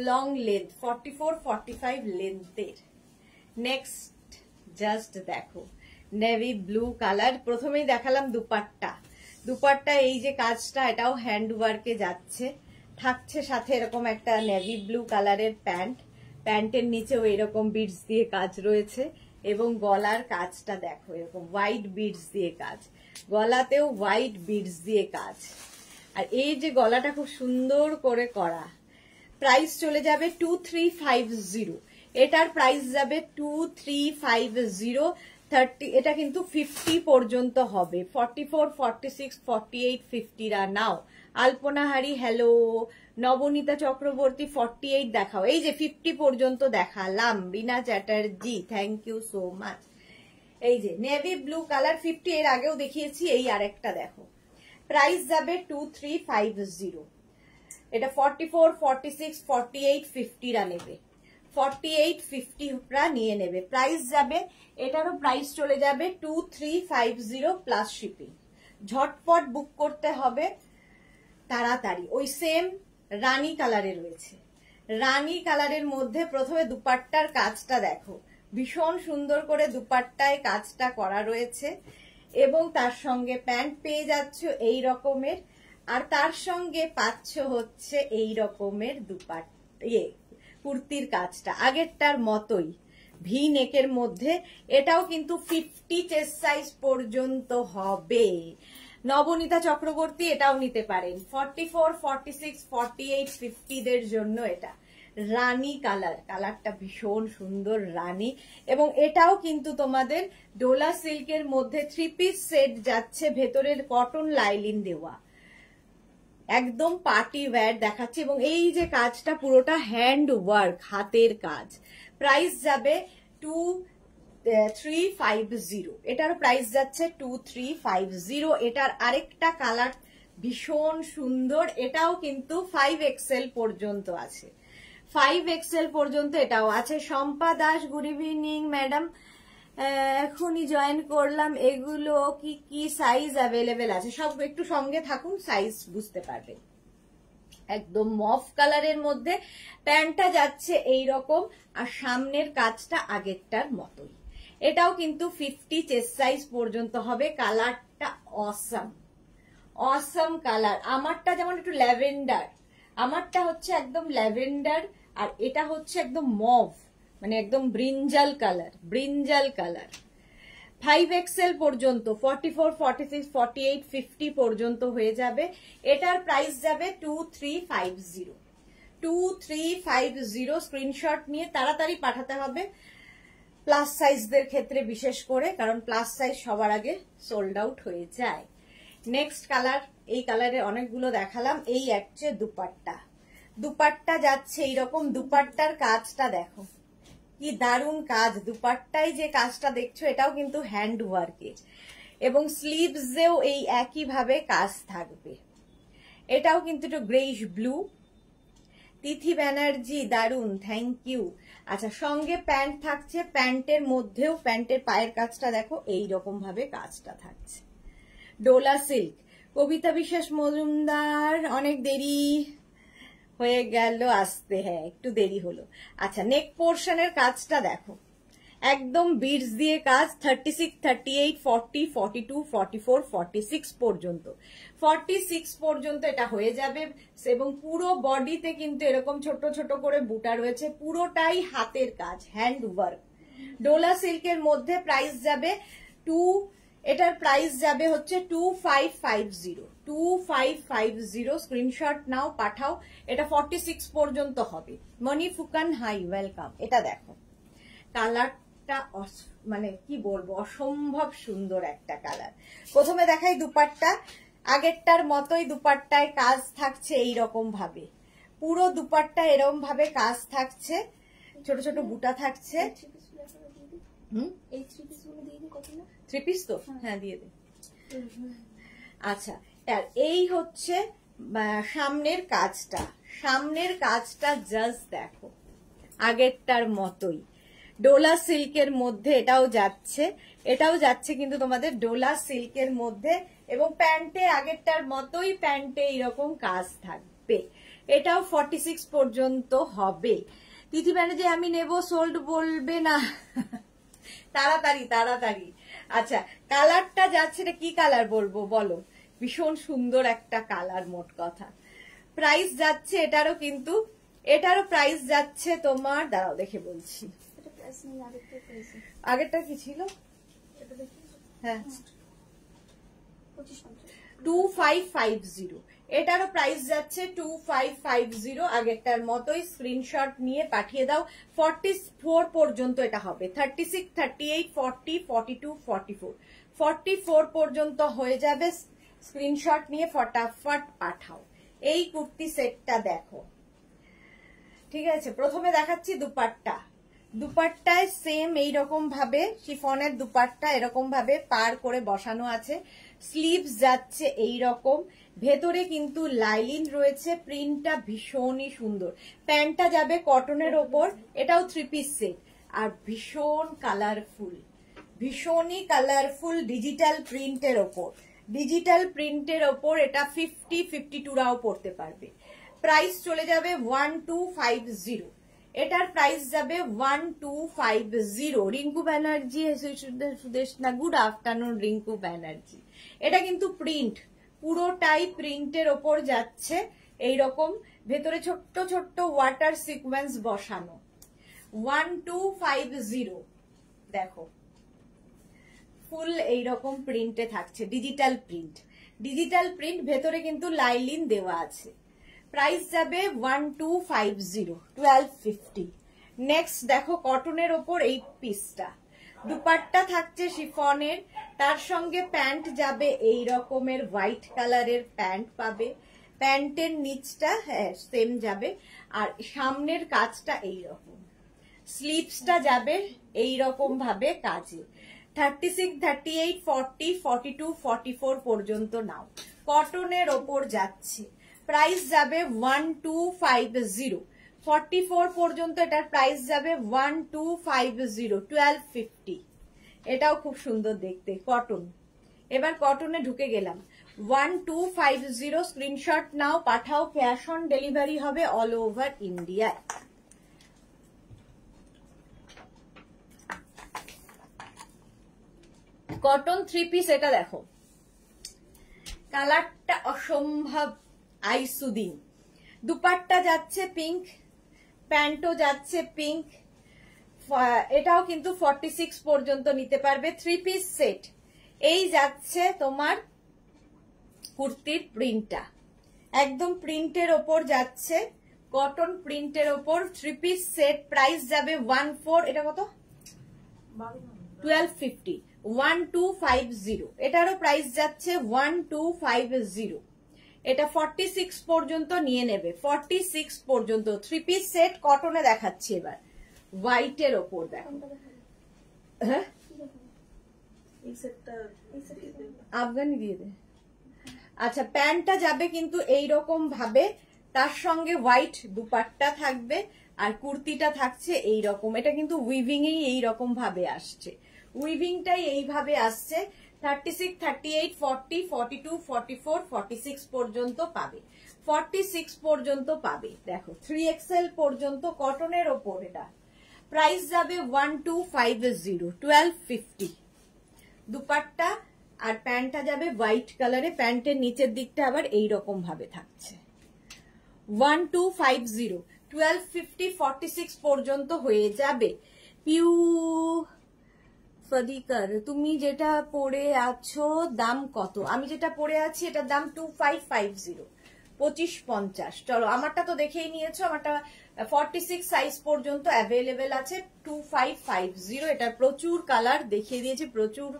লং লেন্থ, 44, 45 লেন্থের। নেক্সট জাস্ট দেখো নেভি ব্লু কালার। প্রথমেই দেখালাম দুপাট্টা এই যে কাজটা, এটাও হ্যান্ড ওয়ার্কে যাচ্ছে, থাকছে সাথে এরকম একটা নেভি ব্লু কালারের প্যান্টের নিচেও এরকম বিডস দিয়ে কাজ রয়েছে, এবং গলার কাজটা দেখো এরকম হোয়াইট বিডস দিয়ে কাজ, গলাতেও হোয়াইট বিডস দিয়ে কাজ। আর এই যে গলাটা খুব সুন্দর করে করা, প্রাইস চলে যাবে 2350। এটার প্রাইস যাবে 2350। 30, এটা কিন্তু 50 পর্যন্ত হবে, 44, 46, 48, 50 নাও। আলপনাহারি হ্যালো। নবনীতা চক্রবর্তী 48 দেখাও, এই যে 50 পর্যন্ত দেখালাম। Bina Chatterjee, thank you so much. এই যে নেভি ব্লু কালার 50, এর আগেও দেখিয়েছি। এই আরেকটা দেখো, প্রাইস যাবে 2350। এটা 44, 46, 48, 50 নেবে, 48, 50 নিয়ে নেবে। প্রাইস যাবে, এটারও প্রাইস চলে যাবে 2350 প্লাস শিপিং। ঝটপট বুক করতে হবে তাড়াতাড়ি। ওই সেম রানী কালারে রয়েছে, রানী কালারের মধ্যে প্রথমে দুপাট্টার কাজটা দেখো, ভীষণ সুন্দর করে দুপাট্টায় কাজটা করা রয়েছে, এবং তার সঙ্গে প্যান্ট পেয়ে যাচ্ছ এই রকমের, আর তার সঙ্গে পাচ্ছ হচ্ছে এই রকমের দুপাট্টা, কুর্তির কাজটা আগেরটার মতোই ভি নেকের মধ্যে। এটাও কিন্তু 50 চেস্ট সাইজ পর্যন্ত হবে। নবনীতা চক্রবর্তী এটাও নিতে পারেন, 44, 46, 48, 50 দের জন্য এটা রানী কালারটা ভীষণ সুন্দর রানী। এবং এটাও কিন্তু তোমাদের ডোলা সিল্কের মধ্যে 3 পিস সেট যাচ্ছে, ভেতরের কটন লাইলিন দেওয়া, একদম পার্টি ওয়্যার দেখাচ্ছে। এবং এই যে কাজটা পুরোটা হ্যান্ড ওয়ার্ক, হাতের কাজ। প্রাইস যাবে 2350। এটার প্রাইস যাচ্ছে 2350। এটার আরেকটা কালার ভীষণ সুন্দর, এটাও কিন্তু 5XL পর্যন্ত আছে, 5XL পর্যন্ত এটাও আছে। Shampa Das, good evening madam, এখনই জয়েন করলাম। এগুলো কি কি সাইজ অ্যাভেলেবেল আছে? সব একটু সঙ্গে থাকুন, সাইজ বুঝতে পারবেন। একদম মফ কালারের মধ্যে প্যান্টটা যাচ্ছে এইরকম, আর সামনের কাজটা আগেরটার মতোই। এটাও কিন্তু 50 চেস্ট সাইজ পর্যন্ত হবে। কালারটা অসাম, অসাম কালার। আমারটা যেমন একটু ল্যাভেন্ডার, আমারটা হচ্ছে একদম ল্যাভেন্ডার, আর এটা হচ্ছে একদম মভ, মানে একদম brinjal colour, brinjal colour. 5XL পর্যন্ত 44, 46, 48, 50 পর্যন্ত হয়ে যাবে। এটার প্রাইস যাবে 2350। 2350 স্ক্রিনশট নিয়ে তাড়াতাড়ি পাঠাতে হবে প্লাস সাইজদের ক্ষেত্রে, বিশেষ করে, কারণ প্লাস সাইজ সবার আগে সোল্ড আউট হয়ে যায়। নেক্সট কালার, এই কালারে অনেকগুলো দেখালাম। এই হচ্ছে দুপাট্টা। দুপাট্টা যাচ্ছে এইরকম। দুপাট্টার কাজটা দেখো কি দারুণ কাজ। দুপাট্টায় যে কাজটা দেখছো এটাও কিন্তু হ্যান্ড ওয়ার্কের, এবং স্লিভসেও এই একই ভাবে কাজ থাকবে। এটাও কিন্তু একটু গ্রেইশ ব্লু। তিথি ব্যানার্জি, দারুণ, থ্যাংক ইউ। আচ্ছা, সঙ্গে প্যান্ট থাকছে। প্যান্টের মধ্যেও, প্যান্টের পায়ের কাজটা দেখো এইরকম ভাবে কাজটা থাকছে। ডোলা সিল্ক। কবিতা বিশ্বাস মজুমদার, অনেক দেরি হয়ে গেল আসতে, হ্যাঁ একটু দেরি হলো। আচ্ছা, নেক পোর্শনের কাজটা দেখো, একদম বিডস দিয়ে কাজ। 36, 38, 40, 42, 44, 46 পর্যন্ত, 46 পর্যন্ত এটা হয়ে যাবে। এবং পুরো বডিতে কিন্তু এরকম ছোট ছোট করে বুটা রয়েছে, পুরোটাই হাতের কাজ, হ্যান্ড ওয়ার্ক। ডোলা সিল্কের মধ্যে প্রাইস যাবে এটার প্রাইস যাবে হচ্ছে 2550। 2550 স্ক্রিনশট নাও, পাঠাও। এটা 46 পর্যন্ত হবে। মনি ফুকান, হাই, ওয়েলকাম। এটা দেখো কালারটা, মানে কি বলবো, অসম্ভব সুন্দর একটা কালার। প্রথমে দেখাই দুপাট্টা। আগেরটার মতোই দুপাট্টায় কাজ থাকছে এইরকম ভাবে, পুরো দুপাট্টা এরকম ভাবে কাজ থাকছে, ছোট ছোট বুটা থাকছে। থ্রি পিস তো, হ্যাঁ দিয়ে দে। আচ্ছা, এই হচ্ছে সামনের কাজটা। সামনের কাজটা জাস্ট দেখো, আগেরটার মতোই ডোলা সিল্কের মধ্যে এটাও যাচ্ছে। এটাও যাচ্ছে কিন্তু তোমাদের ডোলা সিল্কের মধ্যে, এবং প্যান্টে আগেরটার মতোই, প্যান্টে এরকম কাজ থাকবে। এটাও 46 পর্যন্ত হবে। তিথি ব্যানার্জি, আমি নেব, সোল্ড বলবে না, তাড়াতাড়ি তাড়াতাড়ি। আচ্ছা, কালারটা যাচ্ছে, এটা কি কালার বলবো বলো? ভীষণ সুন্দর একটা কালার। মোট কথা প্রাইস যাচ্ছে এটারও, কিন্তু এটারও প্রাইস যাচ্ছে তোমার, দাঁড়াও দেখে বলছি। আগেরটা কি ছিল? হ্যাঁ, 2550। এটারও প্রাইস যাচ্ছে 2550, আগেরটার মতোই। স্ক্রিনশট নিয়ে পাঠিয়ে দাও। 44 পর্যন্ত এটা হবে। 36, 38, 40, 42, 44, 44 পর্যন্ত হয়ে যাবে। স্ক্রিনশট নিয়ে ফটাফট পাঠাও। এই কুর্তি সেটটা দেখো, ঠিক আছে? প্রথমে দেখাচ্ছি দুপাট্টা। দুপাট্টায় সেম এইরকম ভাবে শিফনের দুপাট্টা এরকম ভাবে পার করে বসানো আছে। স্লিভস যাচ্ছে এইরকম, ভেতরে কিন্তু লাইলিন রয়েছে। প্রিন্টটা ভীষণই সুন্দর। প্যান্টটা যাবে কটনের ওপর, এটাও 3 পিস সেট, আর ভীষণ কালারফুল, ভীষণই কালারফুল ডিজিটাল প্রিন্টের ওপর। ডিজিটাল প্রিন্টের ওপর এটা 50, 52রাও পড়তে পারবে। প্রাইস চলে যাবে 1250। এটার প্রাইস যাবে 1250। Rinku Banerjee, Sudeshna, good afternoon Rinku Banerjee. এটা কিন্তু প্রিন্ট, পুরোটাই প্রিন্টের ওপর যাচ্ছে এইরকম, ভেতরে ছোট্ট ছোট্ট ওয়াটার সিকোয়েন্স বসানো। 1250 দেখো, ফুল এইরকম প্রিন্টে থাকছে, ডিজিটাল প্রিন্ট। ডিজিটাল প্রিন্ট, ভেতরে কিন্তু লাইলিন দেওয়া আছে। প্রাইস যাবে 1250, 1250। নেক্সট দেখো কটনের ওপর এই পিসটা। দুপাট্টা থাকছে শিফনের, তার সঙ্গে প্যান্ট যাবে এই রকমের হোয়াইট কালারের প্যান্ট পাবে। প্যান্টের নিচটা হ্যাঁ সেম যাবে, আর সামনের কাজটা এইরকম। স্লিভসটা যাবে এইরকম ভাবে কাজে। 36, 38, 40, 42, 44 পর্যন্ত নাও। কটনের ওপর যাচ্ছে। প্রাইস যাবে 1250। 44 পর্যন্ত এটার প্রাইস যাবে 1250, 1250। এটাও খুব সুন্দর দেখতে, কটন। এবার কটনে ঢুকে গেলাম। 1250 স্ক্রিনশট নাও, পাঠাও, ক্যাশ অন ডেলিভারি হবে all over India. Cotton 3 piece, এটা দেখো কালারটা অসম্ভব আইসুদিন। দুপাট্টা যাচ্ছে পিঙ্ক, প্যান্টও যাচ্ছে পিঙ্ক। এটাও কিন্তু 46 পর্যন্ত নিতে পারবে। 3 পিস সেট। এই যাচ্ছে তোমার কুর্তির প্রিন্টটা, একদম প্রিন্টের ওপর যাচ্ছে, কটন প্রিন্টের ওপর 3 পিস সেট। প্রাইস যাবে 14, এটা কত 1250, 1250। এটারও প্রাইস যাচ্ছে 1250। এটা 46 পর্যন্ত নিয়ে নেবে, 46 পর্যন্ত 3 পিস সেট কটনে দেখাচ্ছি। এবার হোয়াইটের ওপর দেখো, হ্যাঁ আফগানি দিয়ে দে। আচ্ছা, প্যান্টটা যাবে কিন্তু এইরকম ভাবে, তার সঙ্গে হোয়াইট দুপাট্টা থাকবে, আর কুর্তিটা থাকছে এইরকম। এটা কিন্তু উইভিং এই এইরকম ভাবে আসছে, উইভিংটাই এইভাবে আসছে। 36, 38, 40, 42, 44, 46 পর্যন্ত পাবে, 46 পর্যন্ত পাবে। দেখো 3XL পর্যন্ত কটনের ওপর। এটা প্রাইস যাবে 1250, 1250। দুপাট্টা আর প্যান্টটা যাবে হোয়াইট কালারে, প্যান্টের নিচের দিকটা আবার এইরকম ভাবে থাকছে। 1250, 1250, 46 পর্যন্ত হয়ে যাবে। পিউ ফদিকার, তুমি যেটা পরে আছো দাম কত? আমি যেটা পরে আছি এটার দাম 2550, 2550। চলো, আমারটা তো দেখেই নিয়েছো, আমারটা 46 সাইজ পর্যন্ত অ্যাভেলেবেল আছে। 2550। এটা প্রচুর কালার দেখিয়ে দিয়েছি, প্রচুর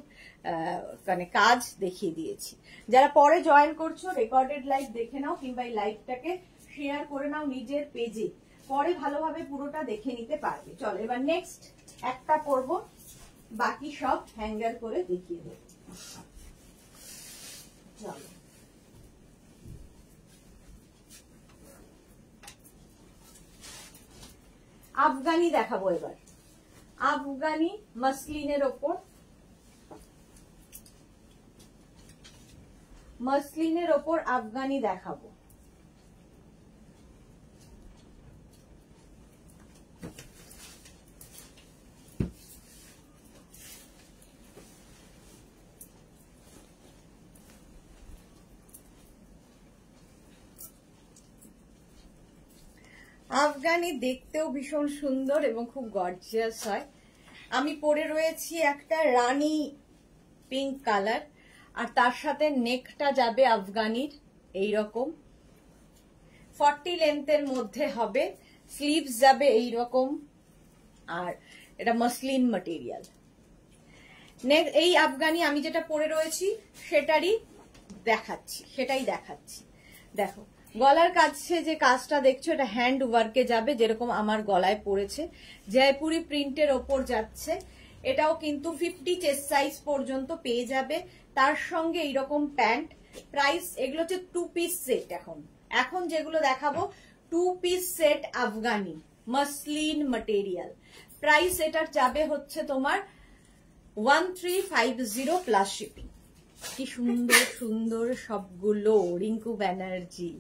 মানে কাজ দেখিয়ে দিয়েছি। যারা পরে জয়েন করছো রেকর্ডেড লাইভ দেখে নাও, কিংবা এই লাইভটাকে শেয়ার করে নাও নিজের পেজে, পরে ভালোভাবে পুরোটা দেখে নিতে পারবে। চলো এবার নেক্সট একটা পরবো, বাকি সব হ্যাঙ্গার করে দেখিয়ে দেবো। চলো আফগানি দেখাবো এবার। আফগানি মসলিনের ওপর, মসলিনের ওপর আফগানি দেখাবো। আফগানি দেখতেও ভীষণ সুন্দর এবং খুব গর্জিয়াস হয়। আমি পরে রয়েছি একটা রানী পিঙ্ক কালার, আর তার সাথে নেকটা যাবে আফগানির এইরকম 40 লেন্থের মধ্যে হবে, স্লিভস যাবে এইরকম, আর এটা মসলিন ম্যাটেরিয়াল। এই আফগানি আমি যেটা পরে রয়েছি সেটাই দেখাচ্ছি। দেখো গলার কাছে যে কাজটা দেখছো এটা হ্যান্ড ওয়ার্কে যাবে, যেরকম আমার গলায় পড়েছে, জয়পুরি প্রিন্টের ওপর যাচ্ছে। এটাও কিন্তু 50 চেস্ট সাইজ পর্যন্ত পেয়ে যাবে, তার সঙ্গে এইরকম প্যান্ট। প্রাইস এগুলো হচ্ছে 2 পিস সেট। এখন যেগুলো দেখাবো 2 piece set Afghani muslin material. Price এটার যাবে হচ্ছে তোমার 1350 প্লাস শিপিং। কি সুন্দর সুন্দর সবগুলো, রিঙ্কু ব্যানার্জি।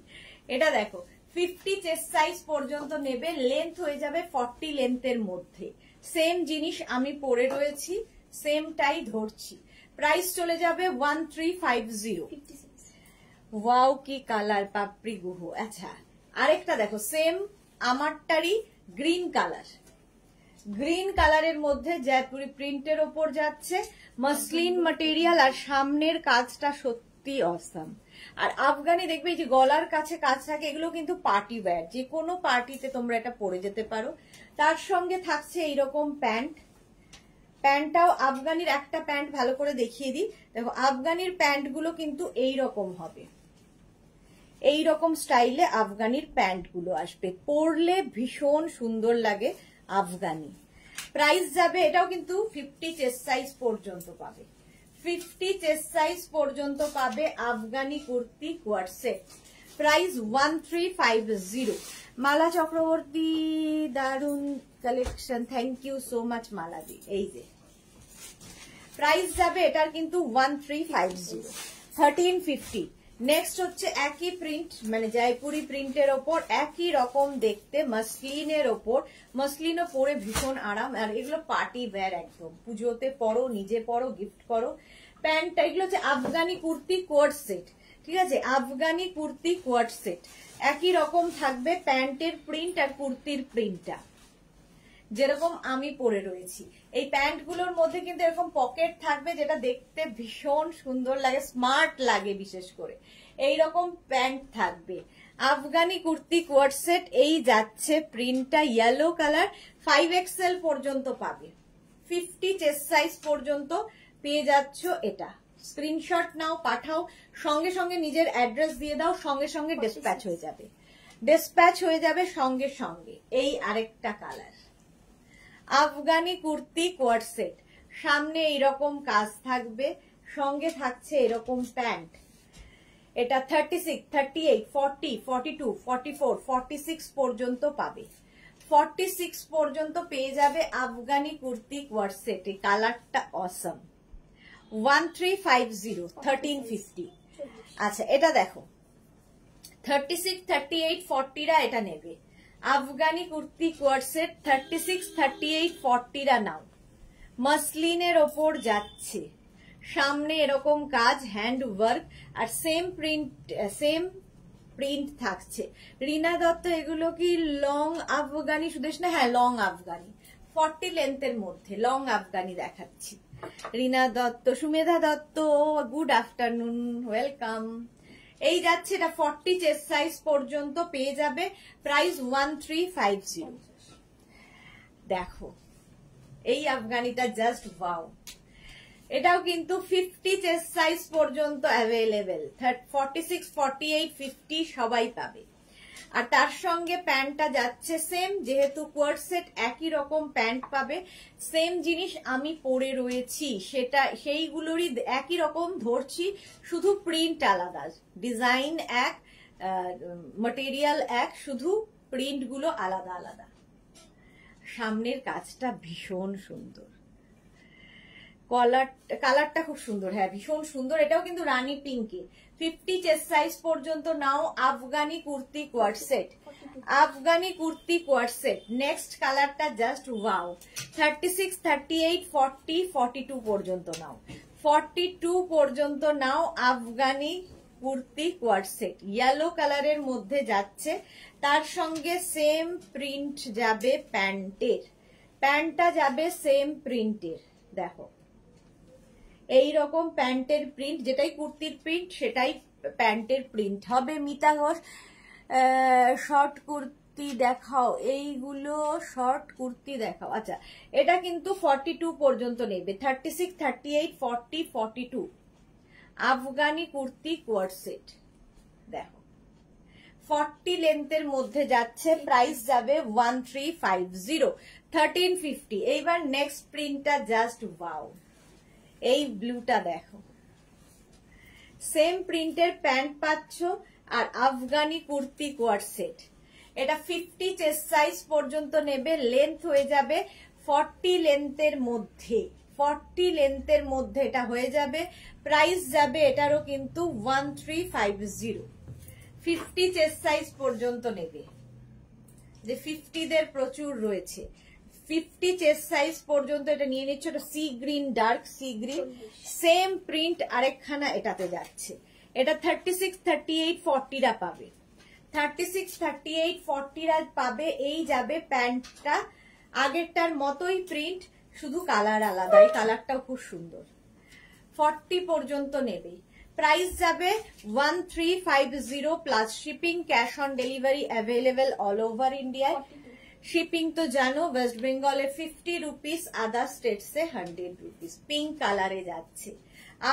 এটা দেখো 50 চেস্ট সাইজ পর্যন্ত নেবে, লেন্থ হয়ে যাবে 40 লেন্থের মধ্যে। সেম জিনিস আমি পরে রয়েছি, সেমটাই ধরছি। প্রাইস চলে যাবে 1350। ওয়াও কি কালার, পাপড়ি গুহ। আচ্ছা আরেকটা দেখো, সেম আমারটারই গ্রিন কালার, গ্রিন কালারের মধ্যে জয়পুরি প্রিন্টের ওপর যাচ্ছে, মসলিন ম্যাটেরিয়াল, আর সামনের কাজটা সত্যি অসাম। আর আফগানি দেখবে যে গলার কাছে কাজ থাকে, এগুলো কিন্তু পার্টি ওয়্যার, যে কোনো পার্টিতে তোমরা এটা পরে যেতে পারো। তার সঙ্গে থাকছে এইরকম প্যান্ট। প্যান্টটাও আফগানির একটা প্যান্ট ভালো করে দেখিয়ে দিই। দেখো আফগানির প্যান্টগুলো কিন্তু এইরকম হবে, এইরকম স্টাইলে আফগানির প্যান্টগুলো আসবে, পরলে ভীষণ সুন্দর লাগে আফগানি। প্রাইস যাবে, এটাও কিন্তু 50 চেস্ট সাইজ পর্যন্ত পাবে, 50 চেস্ট সাইজ পর্যন্ত পাবে আফগানি কুর্তি কোয়ার সেট। প্রাইস 1350। মালা চক্রবর্তী দারুন collection, thank you so much মালাদি। এই যে প্রাইস যাবে এটার কিন্তু 1350, 1350। নেক্সট হচ্ছে একই প্রিন্ট, মানে জয়পুরি প্রিন্টের ওপর একই রকম দেখতে, মসলিনের ওপর। মসলিনও পরে ভীষণ আরাম, আর এগুলো পার্টি ওয়্যার একদম, পুজোতে পরো, নিজে পরো, গিফট করো। প্যান্টটা এগুলো হচ্ছে আফগানি কুর্তি কোয়ার্ড সেট, ঠিক আছে, আফগানি কুর্তি কোয়ার্ড সেট। একই রকম থাকবে প্যান্টের প্রিন্ট আর কুর্তির প্রিন্টটা, যেরকম আমি পরে রয়েছি। এই প্যান্ট গুলোর মধ্যে কিন্তু এরকম পকেট থাকবে, যেটা দেখতে ভীষণ সুন্দর লাগে, স্মার্ট লাগে। বিশেষ করে এইরকম প্যান্ট থাকবে। আফগানি কুর্তি কোয়ার্ড সেট, এই যাচ্ছে প্রিন্টটা ইয়েলো কালার। 5XL পর্যন্ত পাবে, 50 চেস্ট সাইজ পর্যন্ত পেয়ে যাচ্ছ। এটা স্ক্রিনশট নাও, পাঠাও, সঙ্গে সঙ্গে নিজের অ্যাড্রেস দিয়ে দাও, সঙ্গে সঙ্গে ডিসপ্যাচ হয়ে যাবে, ডিসপ্যাচ হয়ে যাবে সঙ্গে সঙ্গে। এই আরেকটা colour Afghani kurti co-ord set, সামনে এইরকম কাজ থাকবে, সঙ্গে থাকছে এরকম প্যান্ট। এটা 36, 38, 40, 42, 44, 46 পর্যন্ত পাবে, 46 পর্যন্ত পেয়ে যাবে আফগানি কুর্তি কোয়ার্ড সেট। এই কালারটা অসম। 1350, 1350। আচ্ছা এটা দেখো, 36, 38, 40রা এটা নেবে। আফগানি কুর্তি কোয়ার্ড সেট 36, 38, 40রা নাও। মসলিনের ওপর যাচ্ছে, সামনে এরকম কাজ, হ্যান্ড ওয়ার্ক, আর সেম প্রিন্ট থাকছে। রীনা দত্ত, এগুলো কি লং আফগানি সুদেশ না? হ্যাঁ, লং আফগানি, 40 লেন্থের মধ্যে লং আফগানি দেখাচ্ছি। Rina Dutta, Sumedha Dutta, good afternoon, welcome. এই যাচ্ছে, এটা 40 চেস্ট সাইজ পর্যন্ত পেয়ে যাবে, প্রাইস 1350। দেখো এই আফগানিটা জাস্ট ওয়াও। এটাও কিন্তু 50 চেস্ট সাইজ পর্যন্ত অ্যাভেলেবেল, 46, 48, 50 সবাই পাবে। আর তার সঙ্গে প্যান্টটা যাচ্ছে সেম, যেহেতু কোয়ার্ড সেট একই রকম প্যান্ট পাবে। সেম জিনিস আমি পরে রয়েছি, সেটা সেইগুলোরই একই রকম ধরছি, শুধু প্রিন্ট আলাদা, ডিজাইন এক, ম্যাটেরিয়াল এক, শুধু প্রিন্ট গুলো আলাদা আলাদা। সামনের কাজটা ভীষণ সুন্দর, কালারটা খুব সুন্দর, হ্যাঁ ভীষণ সুন্দর। এটাও কিন্তু রানী পিঙ্কে, 50 চেস্ট সাইজ পর্যন্ত নাও। Afghani kurti co-ord set, Afghani kurti co-ord set. Next কালারটা জাস্ট ওয়াও, 36, 38, 40, 42 পর্যন্ত নাও, 42 পর্যন্ত নাও। Afghani kurti co-ord set yellow কালারের মধ্যে যাচ্ছে, তার সঙ্গে সেম প্রিন্ট যাবে প্যান্টের, প্যান্টটা যাবে সেম প্রিন্টের। দেখো এই রকম প্যান্টের প্রিন্ট, যেটাই কুর্তির প্রিন্ট সেটাই প্যান্টের প্রিন্ট হবে। মিতা ঘোষ, শর্ট কুর্তি দেখাও, এইগুলো শর্ট কুর্তি দেখাও। আচ্ছা এটা কিন্তু 42 পর্যন্ত নেবে, 36, 38, 40, 42 আফগানি কুর্তি কোয়ার্ড সেট। দেখো 40 লেন্থের মধ্যে যাচ্ছে, প্রাইস যাবে 1350, 1350। এইবার নেক্সট প্রিন্টটা জাস্ট ওয়াও, এই ব্লুটা দেখো, সেম প্রিন্টের প্যান্ট পাচ্ছ আর আফগানি কুর্তি কোয়ার্ড সেট। এটা 50 চেস্ট সাইজ পর্যন্ত নেবে, লেন্থ হয়ে যাবে 40 লেন্থের মধ্যে, 40 লেন্থের মধ্যে এটা হয়ে যাবে। প্রাইস যাবে এটারও কিন্তু 1350, 50 চেস্ট সাইজ পর্যন্ত নেবে, যে 50দের প্রচুর রয়েছে। 50 চেস্ট সাইজ পর্যন্ত এটা নিয়ে নিচ্ছ। এটা sea green, dark sea green, same print আরেকখানা এটাতে যাচ্ছে। এটা 36, 38, 40রা পাবে, 36, 38, 40রা পাবে। এই যাবে প্যান্টটা, আগেরটার মতোই প্রিন্ট, শুধু কালার আলাদা। এই কালারটাও খুব সুন্দর, 40 পর্যন্ত নেবে। প্রাইস যাবে 1350 plus shipping, cash on delivery available all over ইন্ডিয়ায়। শিপিং তো জানো, ওয়েস্ট বেঙ্গলে 50 রুপিস, আদার স্টেটসে 100 রুপিস। পিঙ্ক কালারে যাচ্ছে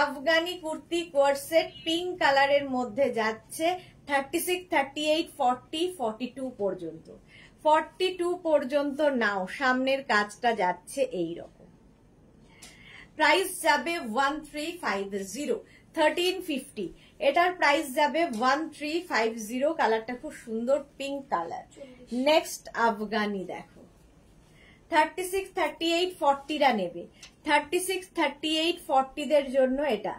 Afghani kurti co-ord set, pink কালারের মধ্যে যাচ্ছে 36, 38, 40, 42 পর্যন্ত, 42 পর্যন্ত নাও। সামনের কাজটা যাচ্ছে এইরকম, প্রাইস যাবে 1350, 1350। এটার প্রাইস যাবে 1350। কালারটা খুব সুন্দর পিঙ্ক কালার। নেক্সট আফগানি দেখো, 36, 38, 40রা নেবে। 36, 38, 40দের জন্য এটা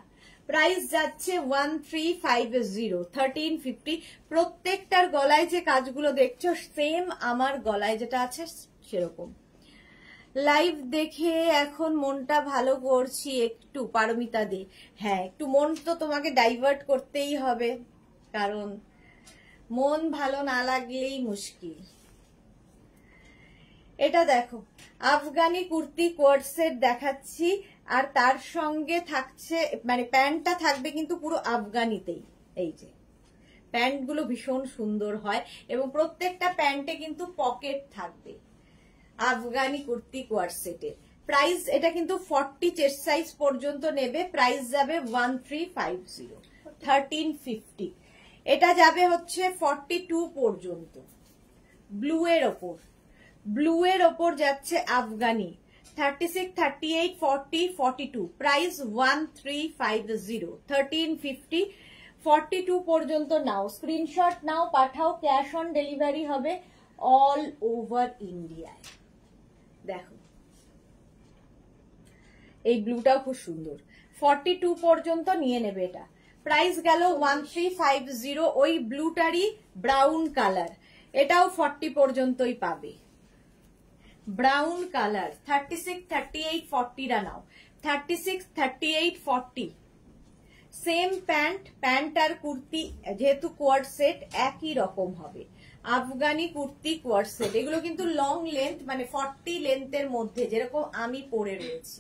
প্রাইস যাচ্ছে 1350, 1350। প্রত্যেকটার গলায় যে কাজগুলো দেখছো সেম আমার গলায় যেটা আছে সেরকম। লাইভ দেখে এখন মনটা ভালো করছি একটু, পারমিতা দে। হ্যাঁ, একটু মন তো তোমাকে ডাইভার্ট করতেই হবে, কারণ মন ভালো না লাগলেই মুশকিল। এটা দেখো, আফগানি কুর্তি কোয়ার্ড সেট দেখাচ্ছি, আর তার সঙ্গে থাকছে মানে প্যান্টটা থাকবে কিন্তু পুরো আফগানিতেই। এই যে প্যান্টগুলো ভীষণ সুন্দর হয় এবং প্রত্যেকটা প্যান্টে কিন্তু পকেট থাকবে। আফগানি কুর্তি কোয়ার্ড সেটের প্রাইস, এটা কিন্তু 40 চেস্ট সাইজ পর্যন্ত নেবে। প্রাইস যাবে 1350, 1350। এটা যাবে হচ্ছে 42 পর্যন্ত। ব্লু এর ওপর, ব্লু এর ওপর যাচ্ছে আফগানি, 36, 38, 40, 42। প্রাইস 1350, 1350। 42 পর্যন্ত নাও, স্ক্রিনশট নাও, পাঠাও। ক্যাশ অন ডেলিভারি হবে অল ওভার ইন্ডিয়ায়। দেখো এই ব্লুটাও খুব সুন্দর। 42 পর্যন্ত নিয়ে নেবে এটা। প্রাইস গেল 1350। ওই ব্লুটারই ব্রাউন কালার, এটাও 40 পর্যন্তই পাবে। ব্রাউন কালার 36, 38, 40রা নাও। 36, 38, 40। সেম প্যান্ট, প্যান্ট আর কুর্তি যেহেতু কোয়ার্ড সেট একই রকম হবে। আফগানি কুর্তি কোয়ার্ড সেট, এগুলো কিন্তু লং লেন্থ, মানে 40 লেন্থের মধ্যে, যেরকম আমি পরে রয়েছি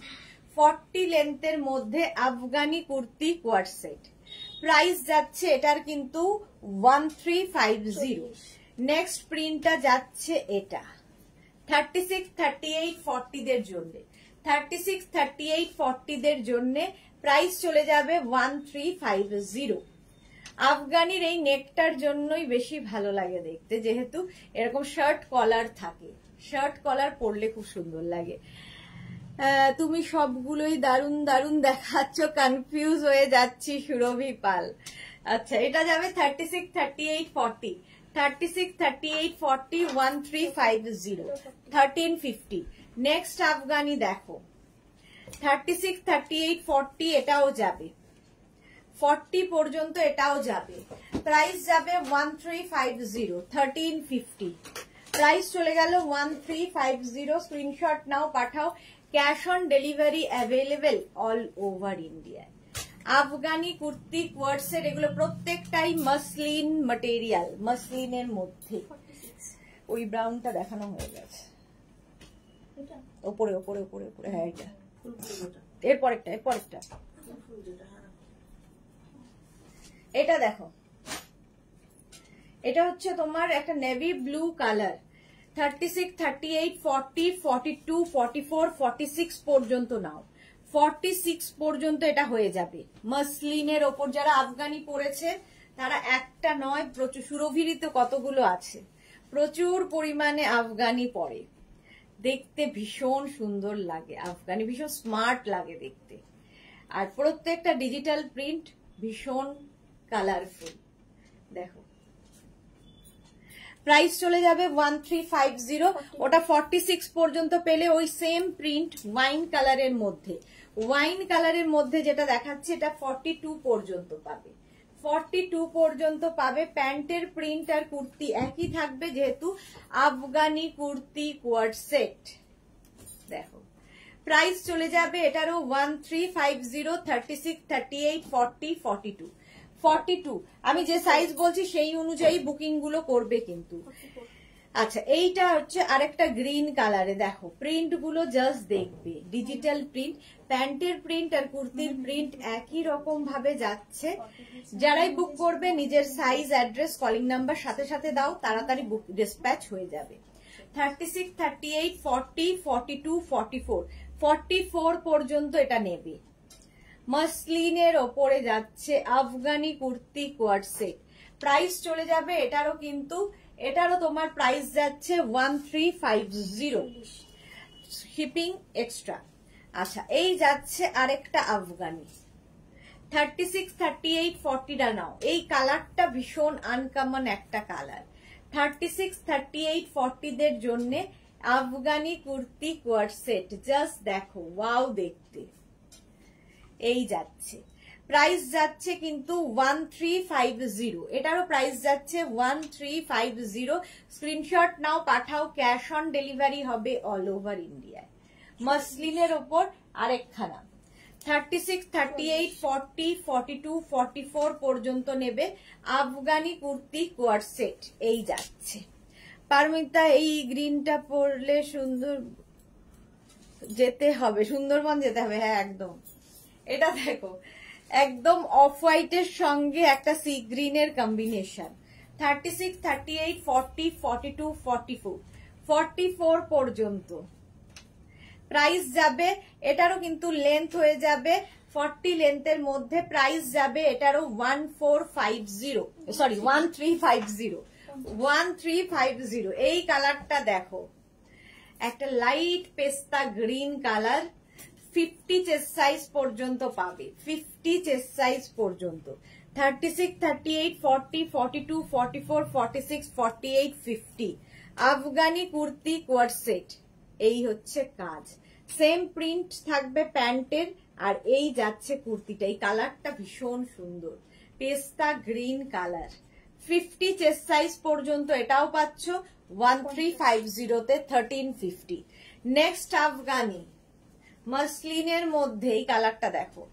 40 লেন্থের মধ্যে Afghani kurti co-ord set. Price যাচ্ছে এটার কিন্তু 1350। নেক্সট প্রিন্টটা যাচ্ছে এটা 36, 38, 40দের জন্য। 36, 38, 40দের জন্য প্রাইস চলে যাবে 1350। আফগানির এই নেকটার জন্যই বেশি ভালো লাগে দেখতে, যেহেতু এরকম শার্ট কলার থাকে, শার্ট কলার পরলে খুব সুন্দর লাগে। তুমি সবগুলোই দারুন দারুন দেখাচ্ছ, কনফিউজ হয়ে যাচ্ছি সুরভি পাল। আচ্ছা, এটা যাবে 36, 38, 40। 36, 38, 40, 1350, 1350। নেক্সট আফগানি দেখো, 36, 38, 40 এটাও যাবে, 40 পর্যন্ত এটাও যাবে। প্রাইস যাবে 1350, 1350। প্রাইস চলে গেল 1350। স্ক্রিনশট নাও, পাঠাও। Cash on delivery available all over ইন্ডিয়ায়। আফগানি কুর্তি কোয়ার্ড সেট, এগুলো প্রত্যেকটাই মাসলিন ম্যাটেরিয়াল, মাসলিনের মধ্যে। ওই ব্রাউনটা দেখানো হয়ে গেছে, ওপরে ওপরে ওপরে ওপরে। হ্যাঁ, এটা এরপরেরটা, এরপরেরটা। এটা দেখো, এটা হচ্ছে তোমার একটা নেভি ব্লু কালার। 36, 38, 40, 42, 44, 46 পর্যন্ত নাও। 46 পর্যন্ত এটা হয়ে যাবে। মাসলিনের ওপর যারা আফগানি পরেছে তারা একটা নয়, প্রচুর, সুরভিরই তো কতগুলো আছে, প্রচুর পরিমাণে আফগানি পরে। দেখতে ভীষণ সুন্দর লাগে আফগানি, ভীষণ স্মার্ট লাগে দেখতে। আর প্রত্যেকটা ডিজিটাল প্রিন্ট ভীষণ কালারফুল। দেখো প্রাইস চলে যাবে 1350। ওটা 46 পর্যন্ত পেলে ওই সেম প্রিন্ট ওয়াইন কালারের মধ্যে, ওয়াইন কালারের মধ্যে যেটা দেখাচ্ছে এটা 42 পর্যন্ত পাবে। 42 পর্যন্ত পাবে। প্যান্টের প্রিন্ট আর কুর্তি একই থাকবে, যেহেতু আফগানি কুর্তি কোয়ার্ড সেট। দেখো প্রাইস চলে যাবে এটারও 1350, 36, 38, 40, 42। 42 আমি যে সাইজ বলছি সেই অনুযায়ী বুকিং গুলো করবে কিন্তু। আচ্ছা, এইটা হচ্ছে আরেকটা গ্রিন কালারে। দেখো প্রিন্ট গুলো জাস্ট দেখবে, ডিজিটাল প্রিন্ট। প্যান্টের প্রিন্ট আর কুর্তির প্রিন্ট একই রকম ভাবে যাচ্ছে। যারাই বুক করবে নিজের সাইজ, অ্যাড্রেস, কলিং নাম্বার সাথে সাথে দাও, তাড়াতাড়ি বুক ডিসপ্যাচ হয়ে যাবে। 36, 38, 40, 42, 44, 44 পর্যন্ত এটা নেবে। মাসলিনের ওপরে যাচ্ছে Afghani kurti co-ord set. Price চলে যাবে এটারও কিন্তু, এটারও তোমার প্রাইস যাচ্ছে 1350, শিপিং এক্সট্রা। আচ্ছা, এই যাচ্ছে আরেকটা আফগানি 36, 38, 40টা নাও। এই কালারটা ভীষণ আনকমন একটা কালার। 36, 38, 40দের জন্য Afghani kurti co-ord set. Just দেখো, ওয়াও দেখতে। এই যাচ্ছে, প্রাইস যাচ্ছে কিন্তু 1350। এটারও প্রাইস যাচ্ছে 1350। স্ক্রিনশট নাও, পাঠাও। ক্যাশ অন ডেলিভারি হবে অল ওভার ইন্ডিয়ায়। মসলিনের ওপর আরেকখানা 36, 38, 40, 42, 44 পর্যন্ত নেবে আফগানি কুর্তি কোয়ার্ড সেট। এই যাচ্ছে। পারমিতা, এই গ্রিনটা পরলে সুন্দর যেতে হবে, সুন্দরবন যেতে হবে। হ্যাঁ একদম। এটা দেখো, একদম অফ হোয়াইটের সঙ্গে একটা সি গ্রিনের কম্বিনেশন। 36, 38, 40, 42, 44, 44 পর্যন্ত প্রাইস যাবে। এটারও কিন্তু লেন্থ হয়ে যাবে 40 লেন্থের মধ্যে। প্রাইস যাবে এটারও 1450, সরি 1350, 1350। এই কালারটা দেখো, একটা লাইট পেস্তা গ্রিন কালার। 50 চেস্ট সাইজ পর্যন্ত পাবে, 50 চেস্ট সাইজ পর্যন্ত। 36, 38, 40, 42, 44, 46, 48, 50 আফগানি কুর্তি কোয়ার্ড সেট। এই হচ্ছে কাজ। সেম প্রিন্ট থাকবে প্যান্টের। আর এই যাচ্ছে কুর্তিটা। এই কালারটা ভীষণ সুন্দর, পেস্তা গ্রিন কালার। 50 চেস্ট সাইজ পর্যন্ত এটাও পাচ্ছ 1350-তে 1350। নেক্সট আফগানি মসলিনের মধ্যে এই কালারটা দেখো,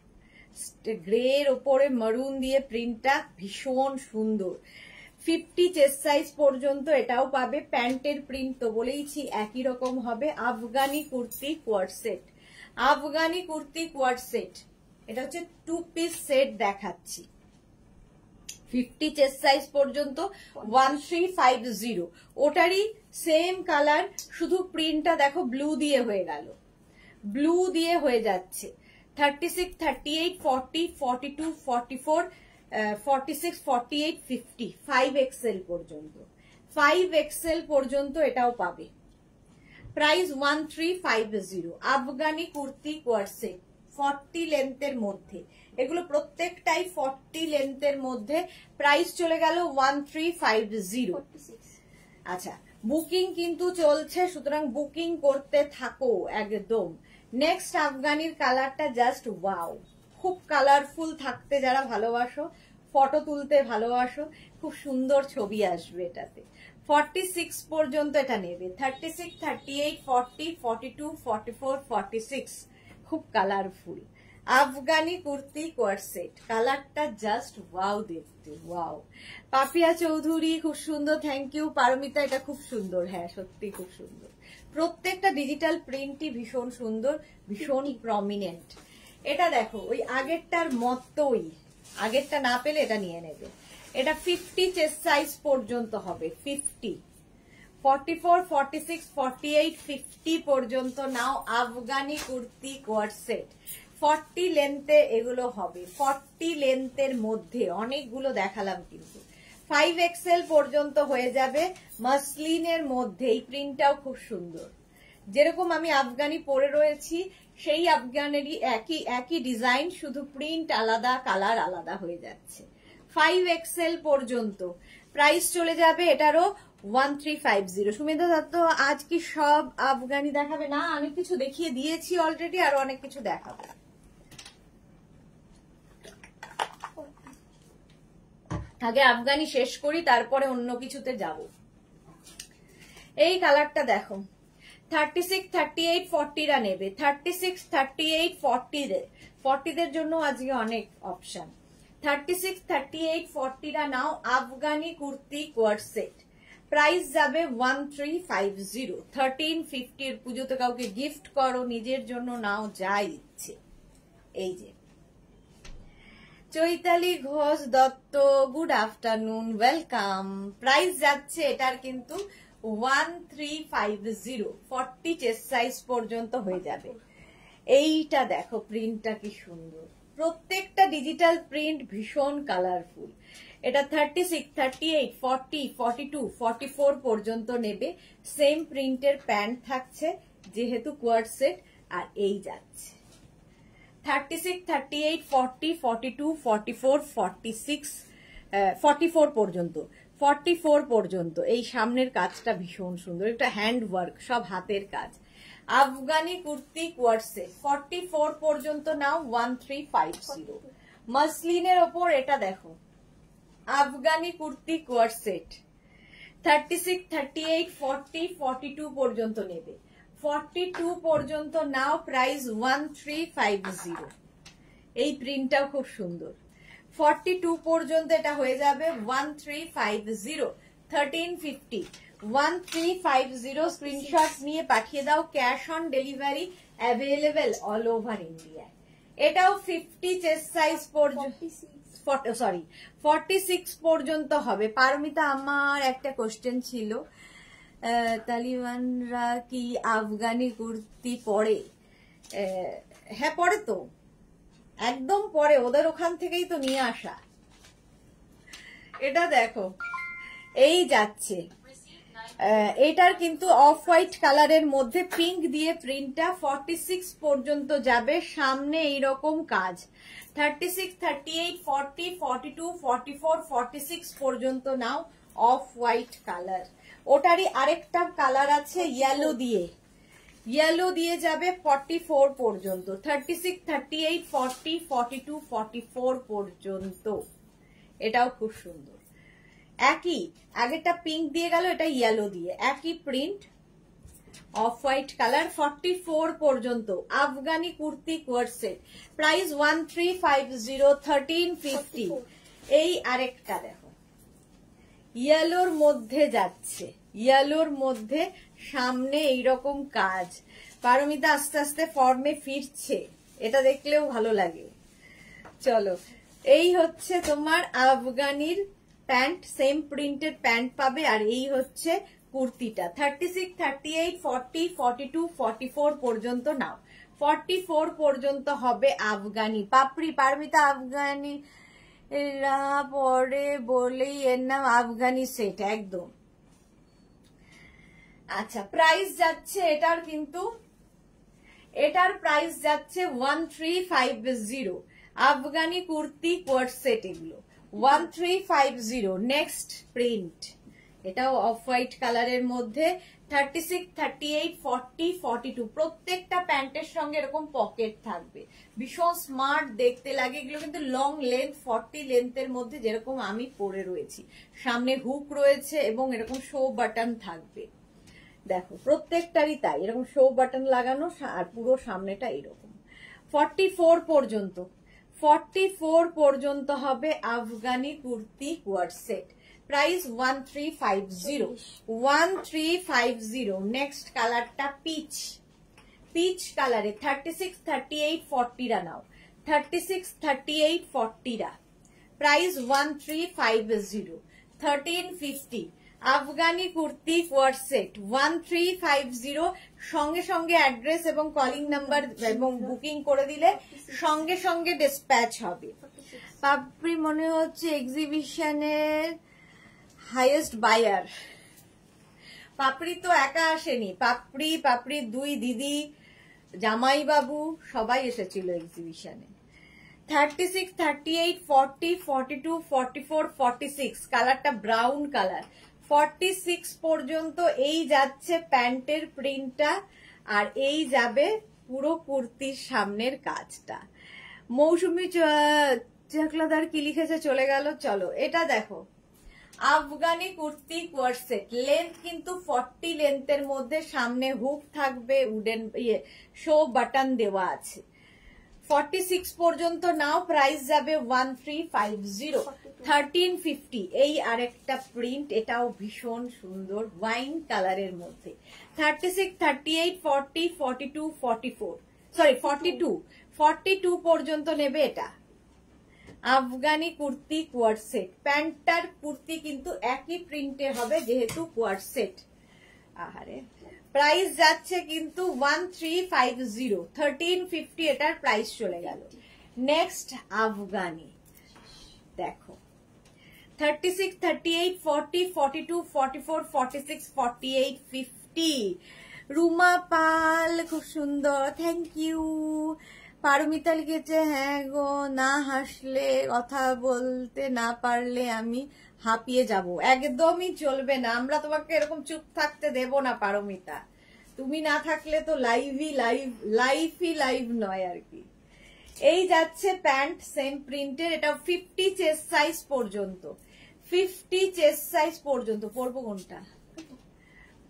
গ্রের ওপরে মারুন দিয়ে প্রিন্টটা ভীষণ সুন্দর। 50 চেস্ট সাইজ পর্যন্ত এটাও পাবে। প্যান্টের প্রিন্ট তো বলেইছি একই রকম হবে। Afghani kurti co-ord set, Afghani kurti co-ord set. এটা হচ্ছে 2 পিস সেট দেখাচ্ছি। 50 চেস্ট সাইজ পর্যন্ত 1350। ওটারই সেম কালার, শুধু প্রিন্টটা দেখো ব্লু দিয়ে হয়ে গেল, ব্লু দিয়ে হয়ে যাচ্ছে। 36, 38, 40, 42, 44, 46, 48, 50 5XL পর্যন্ত, 5XL পর্যন্ত এটাও পাবে। Price 1350। Afghani kurti co-ord set 40 লেন্থের মধ্যে। এগুলো প্রত্যেকটাই 40 লেন্থের মধ্যে। প্রাইস চলে গেল 1350। আচ্ছা, বুকিং কিন্তু চলছে, সুতরাং বুকিং করতে থাকো একদম। নেক্সট আফগানির কালারটা জাস্ট ওয়াও, খুব কালারফুল থাকতে যারা ভালোবাসো, ফটো তুলতে ভালোবাসো, খুব সুন্দর ছবি আসবে এটাতে। 46 পর্যন্ত এটা নেবে। 36, 38, 40, 42, 44, 46 খুব colourful Afghani kurti co-ord set. কালারটা জাস্ট ওয়াও দেখতে, ওয়াও। পাপিয়া চৌধুরী খুব সুন্দর, থ্যাংক ইউ। পারমিতা, এটা খুব সুন্দর। হ্যাঁ সত্যি খুব সুন্দর। প্রত্যেকটা ডিজিটাল প্রিন্টই ভীষণ সুন্দর, ভীষণ প্রমিনেন্ট। এটা দেখো, ওই আগেরটার মতোই, আগেরটা না পেলে এটা নিয়ে নেবে। এটা 50 চেস্ট সাইজ পর্যন্ত হবে। 50, 44, 46, 48, 50 পর্যন্ত নাও আফগানি কুর্তি কোয়ার্ড সেট। 40 লেন্থে এগুলো হবে, 40 লেন্থের মধ্যে। অনেকগুলো দেখালাম কিন্তু। 5XL পর্যন্ত হয়ে যাবে মসলিনের মধ্যে। এই প্রিন্টটাও খুব সুন্দর। যেরকম আমি আফগানি পরে রয়েছি সেই আফগানেরই একই ডিজাইন, শুধু প্রিন্ট আলাদা, কালার আলাদা হয়ে যাচ্ছে। 5XL পর্যন্ত প্রাইস চলে যাবে এটারও 1350। সুমিতা দত্ত, আজ কি সব আফগানি দেখাবে? না, অনেক কিছু দেখিয়ে দিয়েছি অলরেডি, আর অনেক কিছু দেখাবো। আগে আফগানি শেষ করি, তারপরে অন্য কিছুতে যাব। এই কালারটা দেখো, 36, 38, 40রা নেবে। 36, 38, 40দের জন্য আজকে অনেক অপশন। 36, 38, 40রা নাও Afghani kurti co-ord set. Price যাবে 1350। 1350 এর পুজোতে কাউকে গিফট করো, নিজের জন্য নাও, যা ইচ্ছে। এই যে Chaitali Ghosh Dutta, good afternoon, welcome. Price যাচ্ছে এটার কিন্তু 1350। 40 চেস্ট সাইজ পর্যন্ত হয়ে যাবে। এইটা দেখো, প্রিন্টটা কি সুন্দর। প্রত্যেকটা ডিজিটাল প্রিন্ট ভীষণ কালারফুল। এটা 36, 38, 40, 42, 44 পর্যন্ত নেবে। সেম প্রিন্টের প্যান্ট থাকছে যেহেতু কোয়ার্ড সেট। আর এই যাচ্ছে 36, 38, 40, 42, 44, 46, 44 পর্যন্ত, 44 পর্যন্ত। এই সামনের কাজটা ভীষণ সুন্দর, এটা হ্যান্ড ওয়ার্ক, সব হাতের কাজ। আফগানি কুর্তি কোয়ার্সে 44 পর্যন্ত নাও 1350। মাসলিনের ওপর এটা দেখো, আফগানি কুর্তি কোয়ার্সেট 36, 38, 40, 42 পর্যন্ত নেবে। 42 পর্যন্ত নাও, প্রাইস 1350। এই প্রিন্টটাও খুব সুন্দর। 42 পর্যন্ত এটা হয়ে যাবে 1350, 1350, 1350। স্ক্রিনশট নিয়ে পাঠিয়ে দাও। Cash on delivery available all over India. এটাও 50 চেস্ট সাইজ পর্যন্ত, 46 পর্যন্ত হবে। পারমিতা, আমার একটা কোশ্চেন ছিল, তালিবানরা কি আফগানি কুর্তি পরে? হ্যাঁ পরে তো, একদম পরে, ওদের ওখান থেকেই তো নিয়ে আসা। এটা দেখো, এই যাচ্ছে, এটার কিন্তু অফ হোয়াইট কালারের মধ্যে পিঙ্ক দিয়ে প্রিন্টটা 46 পর্যন্ত যাবে। সামনে এইরকম কাজ। 36, 38, 40, 42, 44, 46 পর্যন্ত নাও, অফ হোয়াইট কালার। ওটারই আরেকটা কালার আছে ইয়েলো দিয়ে, ইয়েলো দিয়ে যাবে 44 পর্যন্ত। 36, 38, 40, 42, 44 পর্যন্ত। এটাও খুব সুন্দর। একই, আগেরটা পিঙ্ক দিয়ে গেল, এটা ইয়েলো দিয়ে, একই প্রিন্ট, অফ হোয়াইট কালার। 44 পর্যন্ত আফগানি কুর্তি কোয়ার্সেট, প্রাইস 1350, 1350। এই আরেকটা দেখো, ইয়েলোর মধ্যে যাচ্ছে, ইয়েলোর মধ্যে সামনে এইরকম কাজ। পারমিতা আস্তে আস্তে ফর্মে ফিরছে, এটা দেখলেও ভালো লাগে। চলো, এই হচ্ছে তোমার আফগানির প্যান্ট, সেম প্রিন্টেড প্যান্ট পাবে। আর এই হচ্ছে কুর্তিটা। 36, 38, 40, 42, 44 পর্যন্ত নাও। 44 পর্যন্ত হবে আফগানি পাপড়ি। পারমিতা, আফগানি এরা পরে বলেই এর নাম আফগানি সেট, একদম। আচ্ছা, প্রাইস যাচ্ছে এটার, কিন্তু এটার প্রাইস যাচ্ছে 1350। আফগানি কুর্তি কোয়ার্ট সেট এগুলো 1350। নেক্সট প্রিন্ট, এটাও অফ হোয়াইট কালারের মধ্যে। 36, 38, 40, 42 প্রত্যেকটা প্যান্টের সঙ্গে এরকম পকেট থাকবে, ভীষণ স্মার্ট দেখতে লাগে। এগুলো কিন্তু লং লেন্থ, 40 লেন্থের মধ্যে, যেরকম আমি পরে রয়েছি। সামনে হুক রয়েছে এবং এরকম শো বাটন থাকবে। দেখো প্রত্যেকটারই তাই, এরকম শো বাটন লাগানো, আর পুরো সামনেটা এরকম। 44 পর্যন্ত, 44 পর্যন্ত হবে Afghani kurti co-ord set. Price 1350, 1350। Next কালারটা পিচ, পিচ কালারে 36, 38, 40 রা নাও। 36, 38, 40 রা, price 1350, 1350। Afghani kurti co-ord set 1350। সঙ্গে সঙ্গে অ্যাড্রেস এবং কলিং নাম্বার এবং বুকিং করে দিলে সঙ্গে সঙ্গে ডিসপ্যাচ হবে। পাপড়ি মনে হচ্ছে এক্সিবিশনের হাইয়েস্ট বায়ার। পাপড়ি তো একা আসেনি, পাপড়ি, পাপড়ির দুই দিদি, জামাই বাবু সবাই এসেছিল এক্সিবিশনে। 36, 38, 40, 42, 44, 46 কালারটা ব্রাউন কালার। 46 পর্যন্ত এই যাচ্ছে প্যান্টের প্রিন্টটা, আর এই যাবে পুরো কুর্তির সামনের কাজটা। মৌসুমী চাকলাদার কি লিখেছে চলে গেল। চলো, এটা দেখো, Afghani kurti co-ord set. Length কিন্তু 40 লেন্থের মধ্যে, সামনে হুক থাকবে, উডেন শো বাটন দেওয়া আছে। 46 পর্যন্ত নাও, প্রাইস যাবে 1350, 1350। এই আরেকটা প্রিন্ট, এটাও ভীষণ সুন্দর, ওয়াইন কালারের মধ্যে। 36, 38, 40, 42, 44, সরি 42 পর্যন্ত নেবে এটা। Afghani kurti co-ord set. প্যান্টটার কুর্তি কিন্তু একই প্রিন্টের হবে, যেহেতু কোয়ার্ট সেট। আহারে, প্রাইস যাচ্ছে কিন্তু 1350, 1350 এটার প্রাইস চলে গেল। নেক্সট আফগানি দেখো, 36, 38, 40, 42, 44, 46, 48, 50। রুমা পাল, খুব সুন্দর, থ্যাংক ইউ। পারমিতা লিখেছে, হ্যাঁ গো, না হাসলে কথা বলতে না পারলে আমি হাঁপিয়ে যাব। একদমই চলবে না, আমরা তোমাকে এরকম চুপ থাকতে দেব না পারমিতা। তুমি না থাকলে তো লাইফই নয় আর কি। এই যাচ্ছে প্যান্ট সেম প্রিন্টের, এটা 50 চেস্ট সাইজ পর্যন্ত, 50 চেস্ট সাইজ পর্যন্ত। পরবো কোনটা?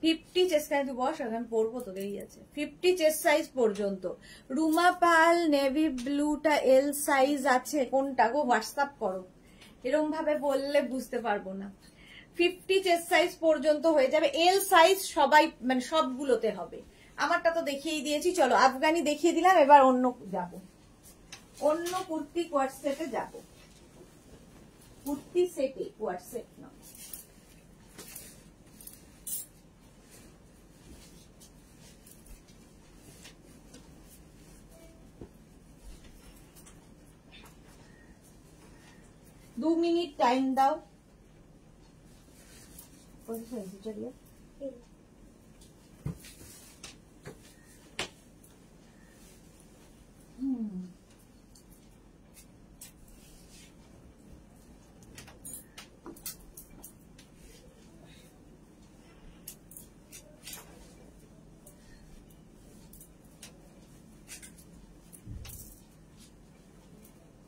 50 চেস্ট সাইজ, তুই বস এখন পরবো তো, এই আছে 50 চেস্ট সাইজ পর্যন্ত। রুমা পাল নেভি ব্লুটা এল সাইজ আছে, কোনটা গো? হোয়াটসঅ্যাপ করো, এরকম ভাবে বললে বুঝতে পারবো না। 50 চেস্ট সাইজ পর্যন্ত হয়ে যাবে, এল সাইজ সবাই মানে সবগুলোতে হবে। আমারটা তো দেখিয়ে দিয়েছি, চলো আফগানি দেখিয়ে দিলাম, এবার অন্য যাব, অন্য কুর্তি কোয়ার্ট সেটে যাব। কুর্তি সেটে কোয়ার্ট সেট নয়। दो मिनट टाइम दाओ।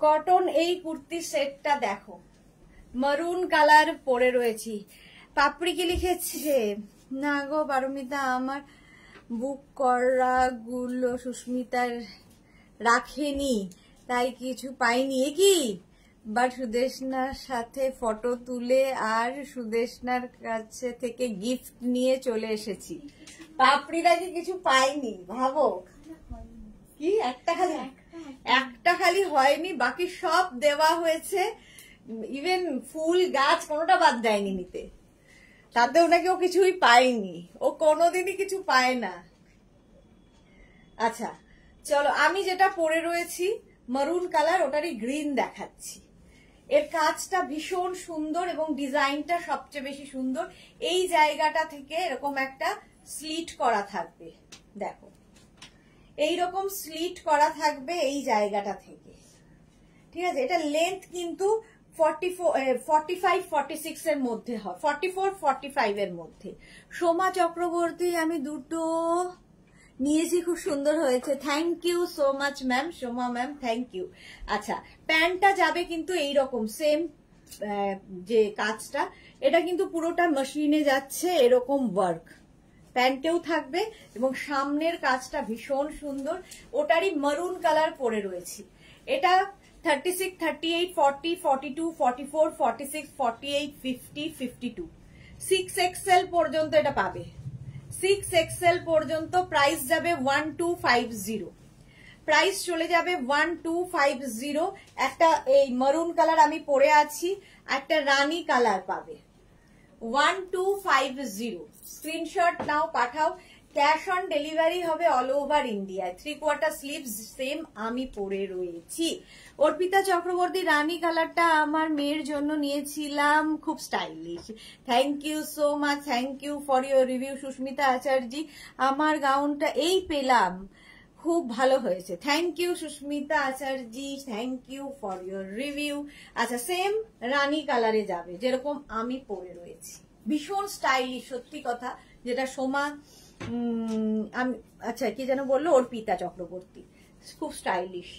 কটন এই কুর্তি সেটটা দেখো, মারুন কালার পরে রয়েছি। পাপড়ি কি লিখেছে? না গো পারমিতা, আমার বুক করা গুলো সুস্মিতার রাখেনি, তাই কিছু পাইনি। এ কি? বাট সুদেশনার সাথে ফটো তুলে আর সুদেশনার কাছে থেকে গিফট নিয়ে চলে এসেছি। পাপড়িরা কি কিছু পাইনি? ভাবো কি, একটা খালি হয়নি, বাকি সব দেওয়া হয়েছে। ইভেন ফুল গাছ কোনোটা বাদ দেয়নি নিতে, তাতেও নাকি ও কিছুই পায়নি, ও কোনোদিনই কিছু পায় না। আচ্ছা চলো, আমি যেটা পরে রয়েছি মারুন কালার, ওটারই গ্রিন দেখাচ্ছি। এর কাজটা ভীষণ সুন্দর এবং ডিজাইনটা সবচেয়ে বেশি সুন্দর। এই জায়গাটা থেকে এরকম একটা স্লিট করা থাকবে, দেখো এইরকম স্লিট করা থাকবে এই জায়গাটা থেকে, ঠিক আছে। এটা লেন্থ কিন্তু 45-46 এর মধ্যে হয়, 44-45 এর মধ্যে। সোমা চক্রবর্তী, আমি দুটো নিয়েছি, খুব সুন্দর হয়েছে, thank you so much ma'am, Soma ma'am, thank you. আচ্ছা, প্যান্টটা যাবে কিন্তু এইরকম সেম, যে কাজটা এটা কিন্তু পুরোটা মেশিনে যাচ্ছে, এরকম ওয়ার্ক প্যান্টেও থাকবে এবং সামনের কাজটা ভীষণ সুন্দর। ওটারই মারুন কালার পরে রয়েছি। এটা 36, 38, 40, 42, 44, 46, 48, 50, 52, 6XL পর্যন্ত এটা পাবে। 6XL পর্যন্ত প্রাইস যাবে 1250, প্রাইস চলে যাবে 1250। একটা এই মারুন কালার আমি পরে আছি, একটা রানী কালার পাবে 1250। স্ক্রিনশট নাও, পাঠাও। ক্যাশ অন ডেলিভারি হবে অল ওভার ইন্ডিয়ায়। 3/4 স্লিভস সেম আমি পরে রয়েছি। অর্পিতা চক্রবর্তী, রানী কালারটা আমার মেয়ের জন্য নিয়েছিলাম, খুব stylish. Thank you so much, thank you for your review. Susmita Acharjee, আমার গাউনটা এই পেলাম, খুব ভালো হয়েছে। Thank you Susmita Acharjee, thank you for your review. আচ্ছা, সেম রানী কালারে যাবে যেরকম আমি পরে রয়েছি, ভীষণ স্টাইলিশ সত্যি কথা। যেটা সোমা আচ্ছা কি যেন বললো, অর্পিতা চক্রবর্তী, খুব স্টাইলিশ,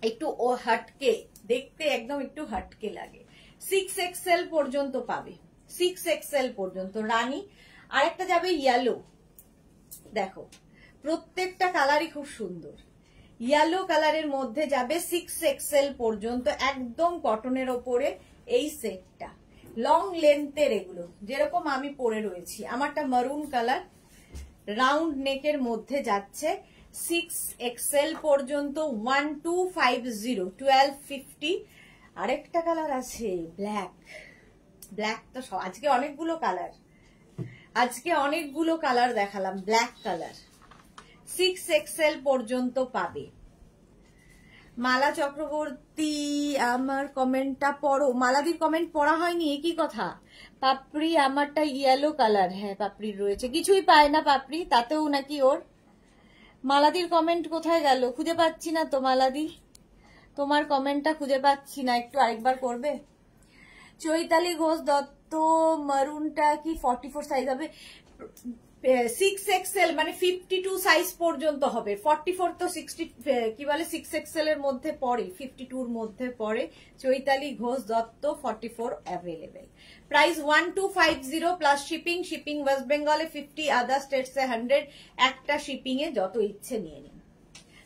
একটু ও হাটকে দেখতে, একদম একটু হাটকে লাগে। 6XL পর্যন্ত পাবে, 6XL পর্যন্ত রানী। আরেকটা যাবে ইয়েলো, দেখো প্রত্যেকটা কালারই খুব সুন্দর। ইয়েলো কালারের মধ্যে যাবে 6XL পর্যন্ত, একদম কটনের ওপরে এই সেটটা, লং লেন্থের এগুলো, যেরকম আমি পরে রয়েছি। আমারটা মারুন কালার, রাউন্ড নেকের মধ্যে যাচ্ছে 6XL পর্যন্ত 1250, 1250। আরেকটা কালার আছে ব্ল্যাক, ব্ল্যাক তো আজকে অনেকগুলো কালার দেখালাম, ব্ল্যাক কালার 6XL পর্যন্ত পাবে। মালা চক্রবর্তী, আমার কমেন্টটা পড়ো। মালাদির কমেন্ট পড়া হয়নি, একই কথা। পাপড়ি, আমারটা ইয়েলো কালার, হ্যাঁ পাপড়ির রয়েছে, কিছুই পায় না পাপড়ি, তাতেও নাকি ওর। মালাদির কমেন্ট কোথায় গেল? খুঁজে পাচ্ছি না তো মালাদি, তোমার কমেন্টটা খুঁজে পাচ্ছি না, একটু আরেকবার করবে? চৈতালি ঘোষ দত্ত, মারুনটা কি 44 সাইজ হবে? 6XL মানে 52 সাইজ পর্যন্ত হবে। 44 তো 60 কি বলে 6XL এর মধ্যে পড়ে, 52 এর মধ্যে পড়ে। Chaitali Ghosh Dutta 44 available. Price 1250 plus shipping. Shipping West বেঙ্গলে 50, আদার স্টেটসে 100। একটা শিপিং এ যত ইচ্ছে নিয়ে নিন।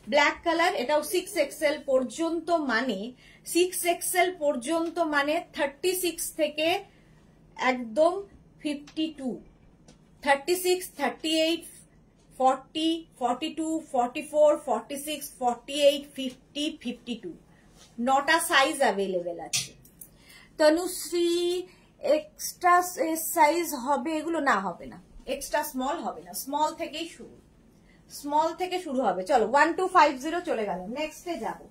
ব্ল্যাক কালার, এটাও 6XL পর্যন্ত, মানে 6XL পর্যন্ত মানে 36 থেকে একদম 52, 36, 38, 40, 42, 44, 46, 48, 50, 52 9টা সাইজ অ্যাভেলেবেল আছে। তনুশ্রী এক্সট্রা সাইজ হবে এগুলো? না, হবে না, এক্সট্রা স্মল হবে না, স্মল থেকেই শুরু, স্মল থেকে শুরু হবে। চলো 1250 চলে গেল, নেক্সটে যাবো।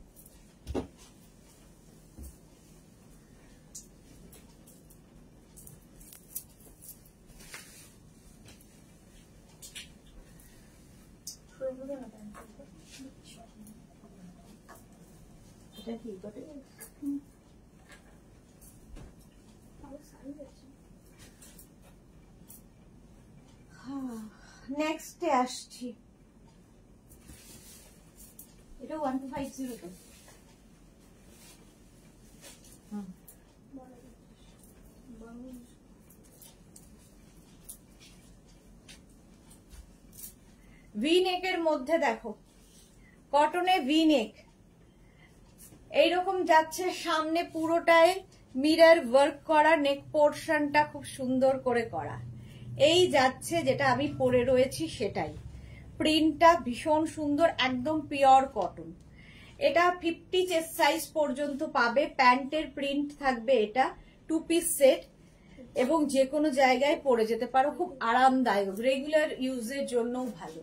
নেক্সটে আসছি, এটা 1250 তো। ভি নেকের মধ্যে দেখো, কটনে ভি নেক এইরকম যাচ্ছে, সামনে পুরোটাই মিরর ওয়ার্ক করা, নেক পোর্শনটা খুব সুন্দর করে করা। এই যাচ্ছে যেটা আমি পরে রয়েছি সেটাই, প্রিন্টটা ভীষণ সুন্দর, একদম পিওর কটন। এটা 50 চেস্ট সাইজ পর্যন্ত পাবে। প্যান্টের প্রিন্ট থাকবে, এটা 2 পিস সেট এবং যে কোনো জায়গায় পরে যেতে পারো, খুব আরামদায়ক, রেগুলার ইউজের জন্য ভালো।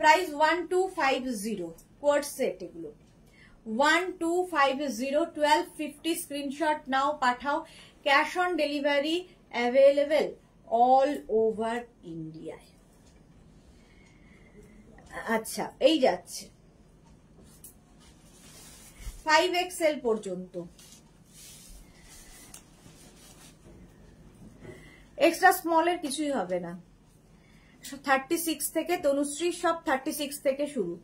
প্রাইস 1250, কোয়ার্ড সেট এগুলো 1250, 1250। স্ক্রিনশট নাও, পাঠাও। Cash on delivery available all over ইন্ডিয়ায়। আচ্ছা, এই যাচ্ছে 5XL পর্যন্ত, এক্সট্রা স্মলের কিছুই হবে না। 36 থেকে, তনুশ্রী সব 36 থেকে শুরু।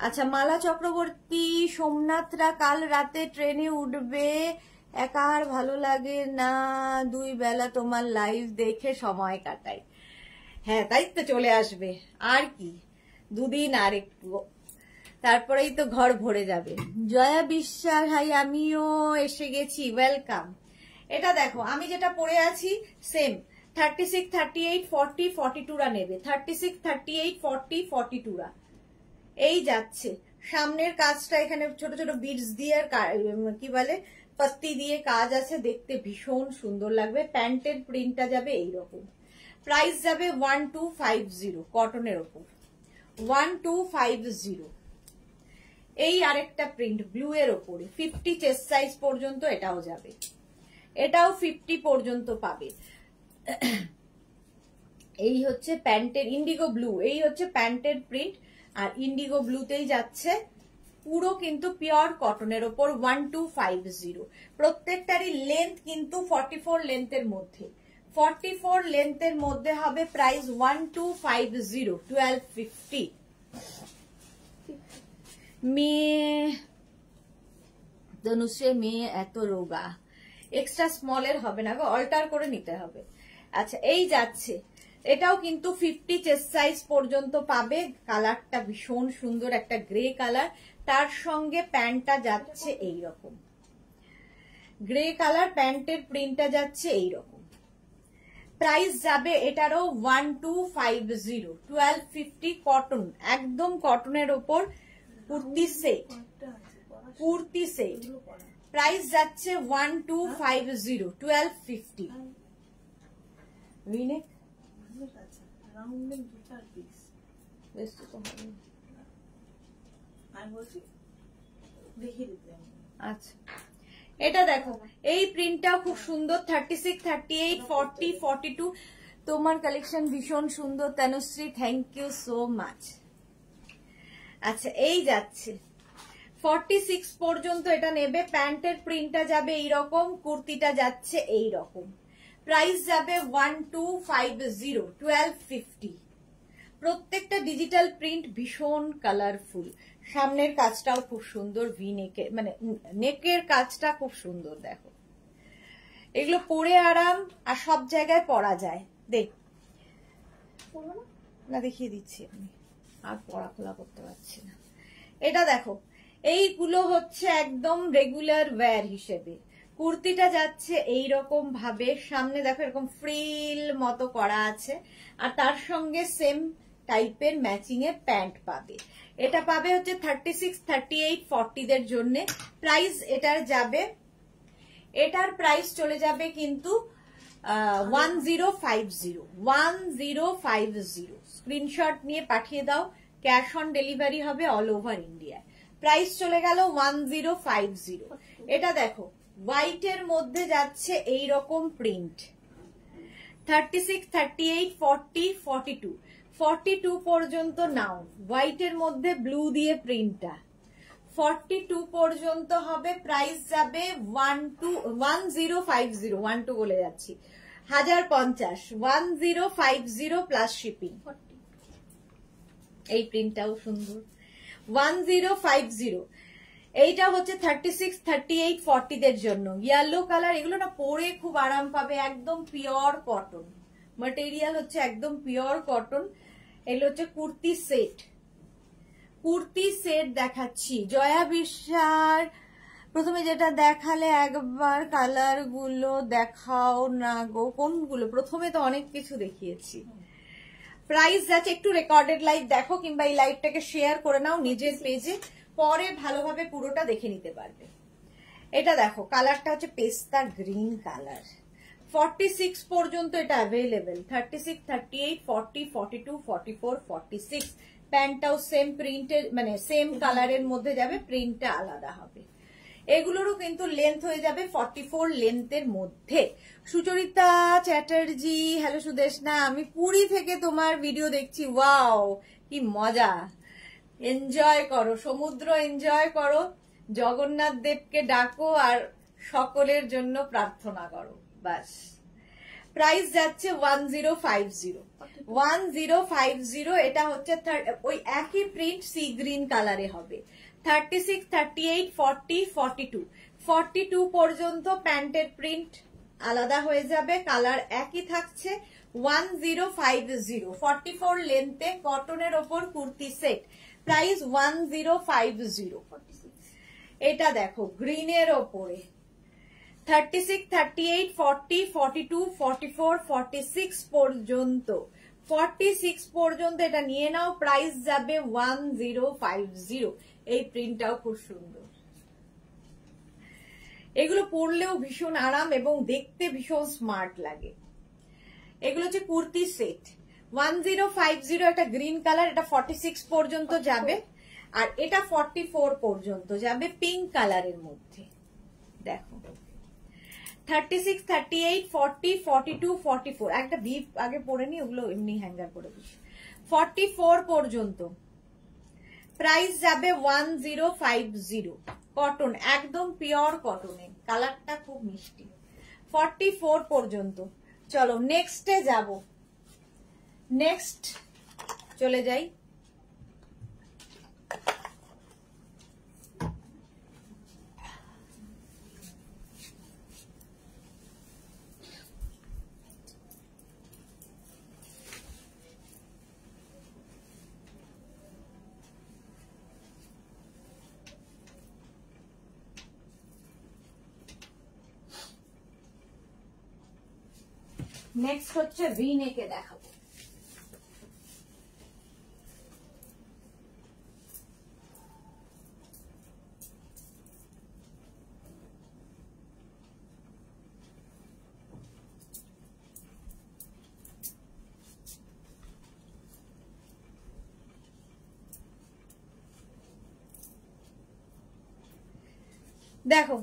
আচ্ছা, মালা চক্রবর্তী, সোমনাথরা কাল রাতে ট্রেনে উঠবে, একা আর ভালো লাগে না, 2 বেলা তোমার লাইভ দেখে সময় কাটাই। হ্যাঁ, তাই তো, চলে আসবে, আর কি 2 দিন আর একটু, তারপরেই তো ঘর ভরে যাবে। জয়া বিশ্বাস, হাই, আমিও এসে গেছি, ওয়েলকাম। এটা দেখো, আমি যেটা পরে আছি সেম 36, 38, 40, 42রা নেবে, 36, 38, 40, 42রা। এই যাচ্ছে, সামনের কাজটা এখানে ছোট ছোট বিডস দিয়ে কি বলে পত্তি দিয়ে কাজ আছে, দেখতে ভীষণ সুন্দর লাগবে। প্যান্টের প্রিন্টটা যাবে এইরকম। প্রাইস যাবে 1250, কটনের ওপর 1250। এই আরেকটা প্রিন্ট ব্লু এর ওপরে 50 চেস্ট সাইজ পর্যন্ত এটাও যাবে, এটাও 50 পর্যন্ত পাবে। এই হচ্ছে প্যান্টের ইন্ডিগো ব্লু, এই হচ্ছে প্যান্টের প্রিন্ট, আর ইন্ডিগো ব্লুতেই যাচ্ছে, পুরো কিন্তু পিওর কটনের ওপর 1250। প্রত্যেকটারই লেন্থ কিন্তু 44 লেন্থের মধ্যে, 44 লেন্থের মধ্যে হবে। প্রাইস 1250, 1250। মেয়ে ধনুষে, মেয়ে এত রোগা, এক্সট্রা স্মলের হবে না গো, অল্টার করে নিতে হবে। আচ্ছা, এই যাচ্ছে, এটাও কিন্তু 50 চেস্ট সাইজ পর্যন্ত পাবে। কালারটা ভীষণ সুন্দর, একটা গ্রে কালার, তার সঙ্গে প্যান্টটা যাচ্ছে এইরকম গ্রে কালার, প্যান্টের প্রিন্টটা যাচ্ছে এইরকম। প্রাইস যাবে এটারও 1250, 1250, কটন, একদম কটনের ওপর kurti set, kurti set. Price যাচ্ছে 1250, 1250। ভিনেক আচ্ছা, এটা দেখো, এই প্রিন্টটাও খুব সুন্দর, 36, 38, 40, 42। তোমার কালেকশন ভীষণ সুন্দর Tanushree, thank you so much. আচ্ছা এই যাচ্ছে 46 পর্যন্ত এটা নেবে। প্যান্টের প্রিন্টটা যাবে এইরকম, কুর্তিটা যাচ্ছে এইরকম। প্রাইস যাবে 1250, 1250। প্রত্যেকটা ডিজিটাল প্রিন্ট ভীষণ কালারফুল। সামনের কাজটাও খুব সুন্দর, ভি নেকের মানে নেকের কাজটা খুব সুন্দর। দেখো এগুলো পরে আরাম, আর সব জায়গায় পরা যায়। দেখ না দেখিয়ে দিচ্ছি, আমি আর পরা খোলা করতে পারছি না। এটা দেখো এইগুলো হচ্ছে একদম রেগুলার ওয়্যার হিসেবে। কুর্তিটা যাচ্ছে এইরকম ভাবে, সামনে দেখো এরকম ফ্রিল মতো করা আছে, আর তার সঙ্গে সেম টাইপের ম্যাচিং এর প্যান্ট পাবে। এটা পাবে হচ্ছে 36, 38, 40 দের জন্য। প্রাইস এটার যাবে, এটার প্রাইস চলে যাবে কিন্তু 1050, 1050। স্ক্রিনশট নিয়ে পাঠিয়ে দাও, ক্যাশ অন ডেলিভারি হবে অল ওভার ইন্ডিয়া। প্রাইস চলে গেল 1050। এটা দেখো হোয়াইটের মধ্যে যাচ্ছে এইরকম প্রিন্ট, 36, 38, 40, 42, 42 পর্যন্ত নাও। হোয়াইটের মধ্যে ব্লু দিয়ে প্রিন্টটা 42 পর্যন্ত হবে। প্রাইস যাবে 1050, 12 বলে যাচ্ছি, 1050, 1050 প্লাস শিপিং। এই প্রিন্টটাও সুন্দর, 1050। এইটা হচ্ছে 36, 38, 40 দের জন্য। ইয়েলো কালার, এগুলো না পরে খুব আরাম পাবে, একদম পিওর কটন ম্যাটেরিয়াল, হচ্ছে একদম পিওর কটন। এগুলো হচ্ছে কুর্তি সেট, কুর্তি সেট দেখাচ্ছি। জয়া বিশ্বাস প্রথমে যেটা দেখালে একবার কালার গুলো দেখাও না গো, কোনগুলো? প্রথমে তো অনেক কিছু দেখিয়েছি। প্রাইস যাচ্ছে, একটু রেকর্ডেড লাইভ দেখো, কিংবা এই লাইভটাকে শেয়ার করে নাও নিজের পেজে, পরে ভালোভাবে পুরোটা দেখে নিতে পারবে। এটা দেখো কালারটা হচ্ছে পেস্তা গ্রিন কালার, 46 পর্যন্ত এটা অ্যাভেলেবেল। 36, 38, 40, 42, 44, 46। প্যান্টটাও সেম প্রিন্টের মানে সেম কালারের মধ্যে যাবে, প্রিন্টটা আলাদা হবে। এগুলোরও কিন্তু লেন্থ হয়ে যাবে 44 লেন্থের মধ্যে। সুচরিতা চ্যাটার্জি, হ্যালো সুদেশনা, আমি পুরী থেকে তোমার ভিডিও দেখছি। ওয়াও কি মজা, এনজয় করো, সমুদ্র এনজয় করো, জগন্নাথ দেবকে ডাকো আর সকলের জন্য প্রার্থনা করো, বাস। প্রাইস যাচ্ছে 1050, 1050। এটা হচ্ছে ওই একই প্রিন্ট সি গ্রিন কালারে হবে। 36, 38, 40, 42, 42 পর্যন্ত প্যান্টের প্রিন্ট আলাদা হয়ে যাবে, কালার একই থাকছে। 1050, 44 লেন্থে কটনের ওপর কুর্তি সেট। প্রাইস 1050। এটা দেখো গ্রিনের ওপরে 36, 38, 40, 42, 44, 46 পর্যন্ত, 46 পর্যন্ত এটা নিয়ে নাও। প্রাইস যাবে 1050। এই প্রিন্টটাও খুব সুন্দর, এগুলো পরলেও ভীষণ আরাম এবং দেখতে ভীষণ স্মার্ট লাগে। এগুলো হচ্ছে কুর্তি সেট 1050। একটা গ্রিন কালার, এটা 46 পর্যন্ত যাবে, আর এটা 44 পর্যন্ত যাবে পিঙ্ক কালারের মধ্যে। দেখো 36, 38, 40, 42, 44। একটা ভিপ আগে পরে নি, ওগুলো এমনি হ্যাঙ্গার করে দিচ্ছি। 44 পর্যন্ত প্রাইস যাবে 1050। কটন, একদম পিওর কটনে, কালারটা খুব মিষ্টি। 44 পর্যন্ত। চলো নেক্সটে যাব, নেক্সট চলে যাই। নেক্সট হচ্ছে ভি নেকে দেখাবো। দেখো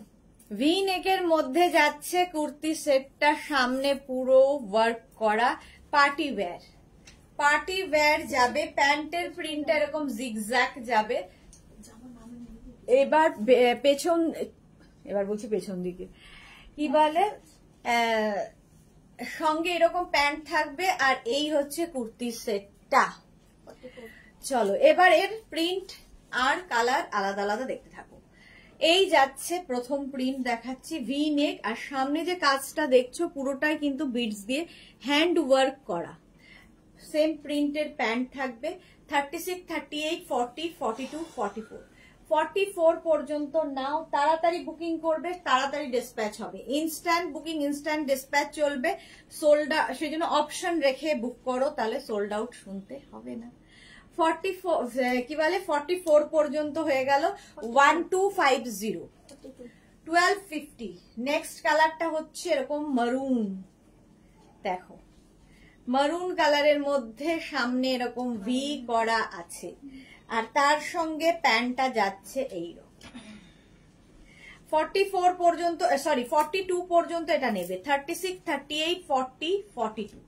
ভি নেকের মধ্যে যাচ্ছে কুর্তি সেটটা, সামনে পুরো ওয়ার্ক করা, পার্টি ওয়্যার, পার্টি ওয়্যার যাবে, প্যান্টের প্রিন্ট এরকম জিগজ্যাগ যাবে। এবার পেছন, এবার বলছি পেছন দিকে কি বলে, সঙ্গে এরকম প্যান্ট থাকবে, আর এই হচ্ছে কুর্তির সেটটা। চলো এবার এর প্রিন্ট আর কালার আলাদা আলাদা দেখতে থাকো। এই যাচ্ছে প্রথম প্রিন্ট দেখাচ্ছি, ভি নেক, আর সামনে যে কাজটা দেখছো পুরোটাই কিন্তু বিডস দিয়ে হ্যান্ড ওয়ার্ক করা। সেম প্রিন্টের প্যান্ট থাকবে। 36, 38, 40, 42, 44, 44 পর্যন্ত নাও, তাড়াতাড়ি বুকিং করবে, তাড়াতাড়ি ডিসপ্যাচ হবে। ইনস্ট্যান্ট বুকিং, ইনস্ট্যান্ট ডিসপ্যাচ চলবে। সোল্ড আউট, সেজন্য অপশন রেখে বুক করো, তাহলে সোল্ড আউট শুনতে হবে না। 44 কি বলে 44 পর্যন্ত হয়ে গেল। 1250, 1250। নেক্সট কালারটা হচ্ছে এরকম মারুন, দেখো মারুন কালারের মধ্যে সামনে এরকম ভি করা আছে, আর তার সঙ্গে প্যান্টটা যাচ্ছে এইরকম। 44 পর্যন্ত, সরি 42 পর্যন্ত এটা নেবে। 36, 38, 40, 42,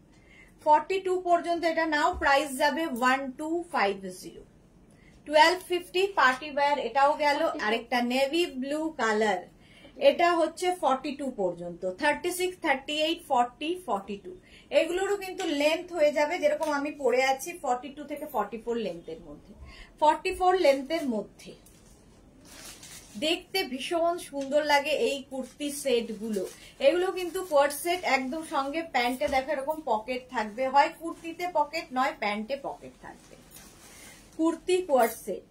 42 পর্যন্ত এটা নাও। প্রাইস যাবে 1250, 1250। পার্টি ওয়্যার এটাও গেল। আরেকটা নেভি ব্লু কালার, এটা হচ্ছে 42 পর্যন্ত। 36, 38, 40, 42, এগুলোরও কিন্তু লেন্থ হয়ে যাবে যেরকম আমি পরে আছি 42 থেকে 44 লেন্থের মধ্যে। 44 লেন্থের মধ্যে দেখতে ভীষণ সুন্দর লাগে এই কুর্তি সেট গুলো। এগুলো কিন্তু কোয়ার্ড সেট একদম, সঙ্গে প্যান্টে দেখো এরকম পকেট থাকবে, হয় কুর্তিতে পকেট নয় প্যান্টে পকেট থাকবে। কুর্তি কোয়ার্ড সেট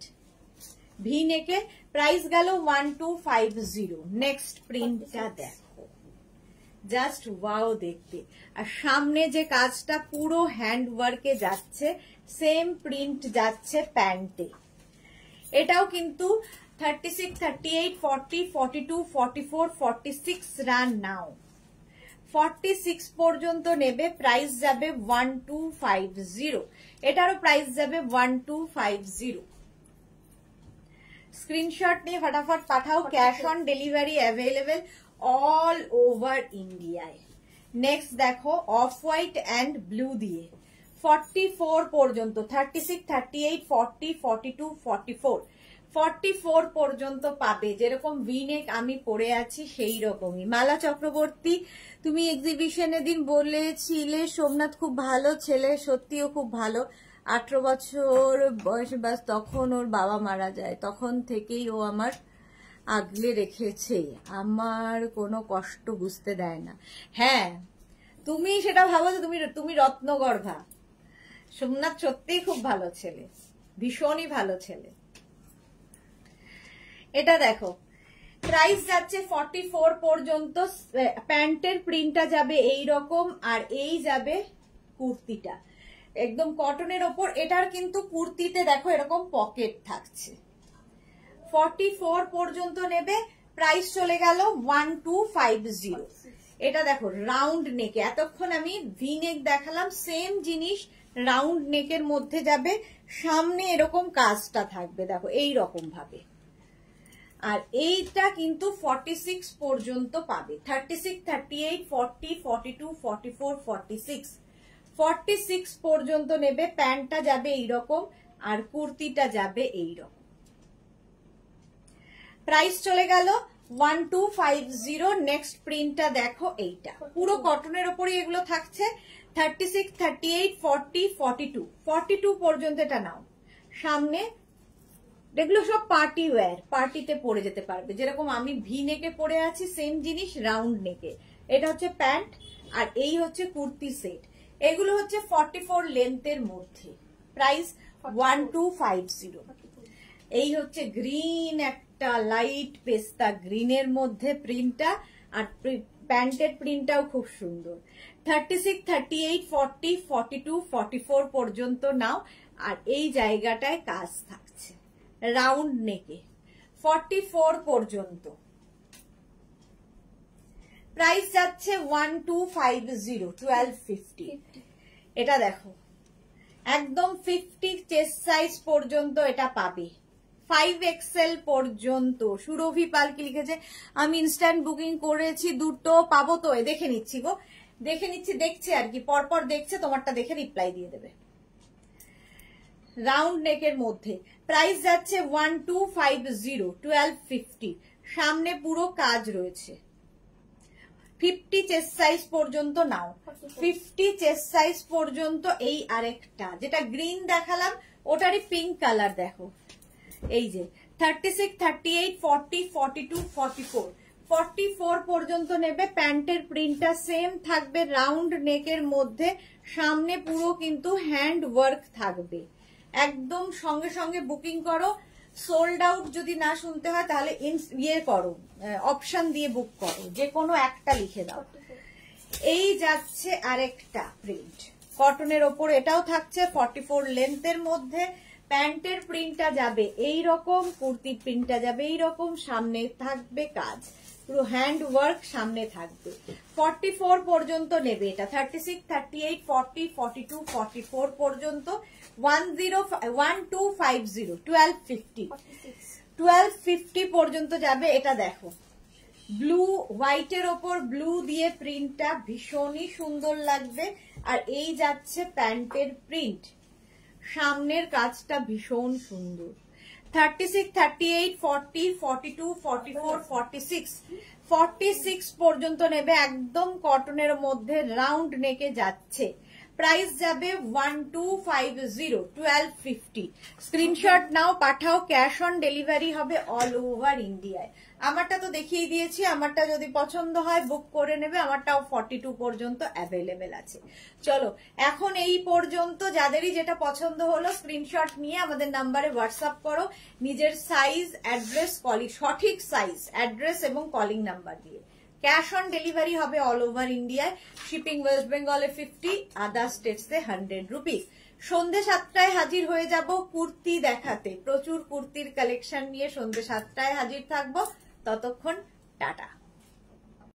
ভি নেকে, প্রাইস গেল 1250। নেক্সট প্রিন্টটা দেখো, জাস্ট ওয়াও দেখতে। আর সামনে যে কাজটা পুরো হ্যান্ড ওয়ার্কে যাচ্ছে, সেম প্রিন্ট যাচ্ছে প্যান্টে। এটাও কিন্তু 36, 38, 40, 42, 44, 46 রান নাও। 46 পর্যন্ত নেবে, প্রাইস যাবে 1250। এটারও প্রাইস যাবে 1250। স্ক্রিনশট নিয়ে ফটাফট পাঠাও। Cash on delivery available all over ইন্ডিয়ায়। নেক্সট দেখো অফ হোয়াইট অ্যান্ড ব্লু দিয়ে 44 পর্যন্ত। 36, 38, 40, 42, 44, 44 পর্যন্ত পাবে। যেরকম ভিনেক আমি পরে আছি সেই রকমই। মালা চক্রবর্তী, তুমি এক্সিবিশনে দিন বলেছিলে সোমনাথ খুব ভালো ছেলে, সত্যিও খুব ভালো। 18 বছর বয়সে বাস, তখন ওর বাবা মারা যায়, তখন থেকেই ও আমার আগলে রেখেছে, আমার কোনো কষ্ট বুঝতে দেয় না। হ্যাঁ, তুমি সেটা ভাবো যে তুমি রত্নগর্ভা। সোমনাথ সত্যিই খুব ভালো ছেলে, ভীষণই ভালো ছেলে। এটা দেখো প্রাইস যাচ্ছে 44 পর্যন্ত। প্যান্টের প্রিন্টটা যাবে এই রকম, আর এই যাবে কুর্তিটা একদম কটনের ওপর। এটার কিন্তু কুর্তিতে দেখো এরকম পকেট থাকছে। 44 পর্যন্ত নেবে, প্রাইস চলে গেল 1250। এটা দেখো রাউন্ড নেকে, এতক্ষণ আমি ভি নেক দেখালাম, সেম জিনিস রাউন্ড নেকের মধ্যে যাবে। সামনে এরকম কাজটা থাকবে দেখো এই রকম ভাবে। আর এইটা কিন্তু 46 পর্যন্ত পাবে। 36, 38, 40, 42, 44, 46, 46 পর্যন্ত নেবে। প্যান্টটা যাবে এইরকম, আর কুর্তিটা যাবে এইরকম। প্রাইস চলে গেল 1250। নেক্সট প্রিন্টটা দেখো, এইটা পুরো কটনের ওপরই এগুলো থাকছে। 36, 38, 40, 42, 42 পর্যন্ত এটা নাও। সামনে এগুলো সব পার্টি ওয়্যার, পার্টিতে পরে যেতে পারবে। যেরকম আমি ভি নেকে পরে আছি সেম জিনিস রাউন্ড নেকে। এটা হচ্ছে প্যান্ট, আর এই হচ্ছে কুর্তি সেট। এগুলো হচ্ছে 44 লেন্থের মধ্যে। প্রাইস 1250। এই হচ্ছে গ্রিন, একটা লাইট পেস্তা গ্রিনের মধ্যে প্রিন্টটা, আর প্যান্টের প্রিন্টটাও খুব সুন্দর। 36, 38, 40, 42, 44 পর্যন্ত নাও। আর এই জায়গাটায় কাজ থাকছে রাউন্ড নেকে। 44 পর্যন্ত প্রাইস যাচ্ছে 1250, 1250। এটা দেখো একদম 50 চেস্ট সাইজ পর্যন্ত এটা পাবে। 5XL পর্যন্ত। সুরভি পাল কি লিখেছে, আমি ইনস্ট্যান্ট বুকিং করেছি, দুটো পাবো তো? দেখে নিচ্ছি গো, দেখে নিচ্ছি, দেখছে আর কি, পরপর দেখছে, তোমারটা দেখে রিপ্লাই দিয়ে দেবে। রাউন্ড নেকের মধ্যে, প্রাইস যাচ্ছে 1250, 1250। সামনে পুরো কাজ রয়েছে। 50 চেস্ট সাইজ পর্যন্ত নাও, 50 চেস্ট সাইজ পর্যন্ত। এই আরেকটা যেটা গ্রিন দেখালাম ওটারই পিঙ্ক কালার দেখো, এই যে 36, 38, 40, 42, 44, 44 পর্যন্ত নেবে। প্যান্টের প্রিন্টটা সেম থাকবে রাউন্ড নেকের মধ্যে, সামনে পুরো কিন্তু হ্যান্ড ওয়ার্ক থাকবে। একদম সঙ্গে সঙ্গে বুকিং করো। সোল্ড আউট যদি না শুনতে হয় তাহলে ইয়ে করো, অপশন দিয়ে বুক করো, যে কোনো একটা লিখে দাও। এই যাচ্ছে আরেকটা প্রিন্ট কটনের ওপর, এটাও থাকছে 44 লেন্থের মধ্যে। প্যান্টের প্রিন্টটা যাবে এই রকম, কুর্তির প্রিন্টটা যাবে এই রকম, সামনে থাকবে কাজ, পুরো হ্যান্ড ওয়ার্ক সামনে থাকবে। 44 পর্যন্ত নেবে এটা, 36, 38, 40, 42, 44 পর্যন্ত। 1250, 1250, 1250 পর্যন্ত যাবে। এটা দেখো ব্লু হোয়াইটের ওপর ব্লু দিয়ে প্রিন্টটা ভীষণই সুন্দর লাগবে। আর এই যাচ্ছে প্যান্টের প্রিন্ট, সামনের কাজটা ভীষণ সুন্দর। 36, 38, 40, 42, 44, 46, 46 পর্যন্ত নেবে। একদম কটনের মধ্যে রাউন্ড নেকে যাচ্ছে। প্রাইস যাবে 1250, 1250। স্ক্রিনশট নাও, পাঠাও। ক্যাশ অন ডেলিভারি হবে অল ওভার ইন্ডিয়ায়। আমারটা তো দেখিয়ে দিয়েছি, আমারটা যদি পছন্দ হয় বুক করে নেবে। আমারটাও 42 পর্যন্ত অ্যাভেলেবেল আছে। চলো এখন এই পর্যন্ত, যাদেরই যেটা পছন্দ হলো স্ক্রিনশট নিয়ে আমাদের নাম্বারে হোয়াটসঅ্যাপ করো, নিজের সাইজ, অ্যাড্রেস, কলিং, সঠিক সাইজ, অ্যাড্রেস এবং কলিং নাম্বার দিয়ে। ক্যাশ অন ডেলিভারি হবে অল ওভার ইন্ডিয়ায়। শিপিং ওয়েস্ট বেঙ্গলে 50, আদার স্টেটসে 100 রুপিস। সন্ধ্যে 7টায় হাজির হয়ে যাব কুর্তি দেখাতে। প্রচুর কুর্তির কালেকশন নিয়ে সন্ধ্যে 7টায় হাজির থাকবো। ততক্ষণ টাটা।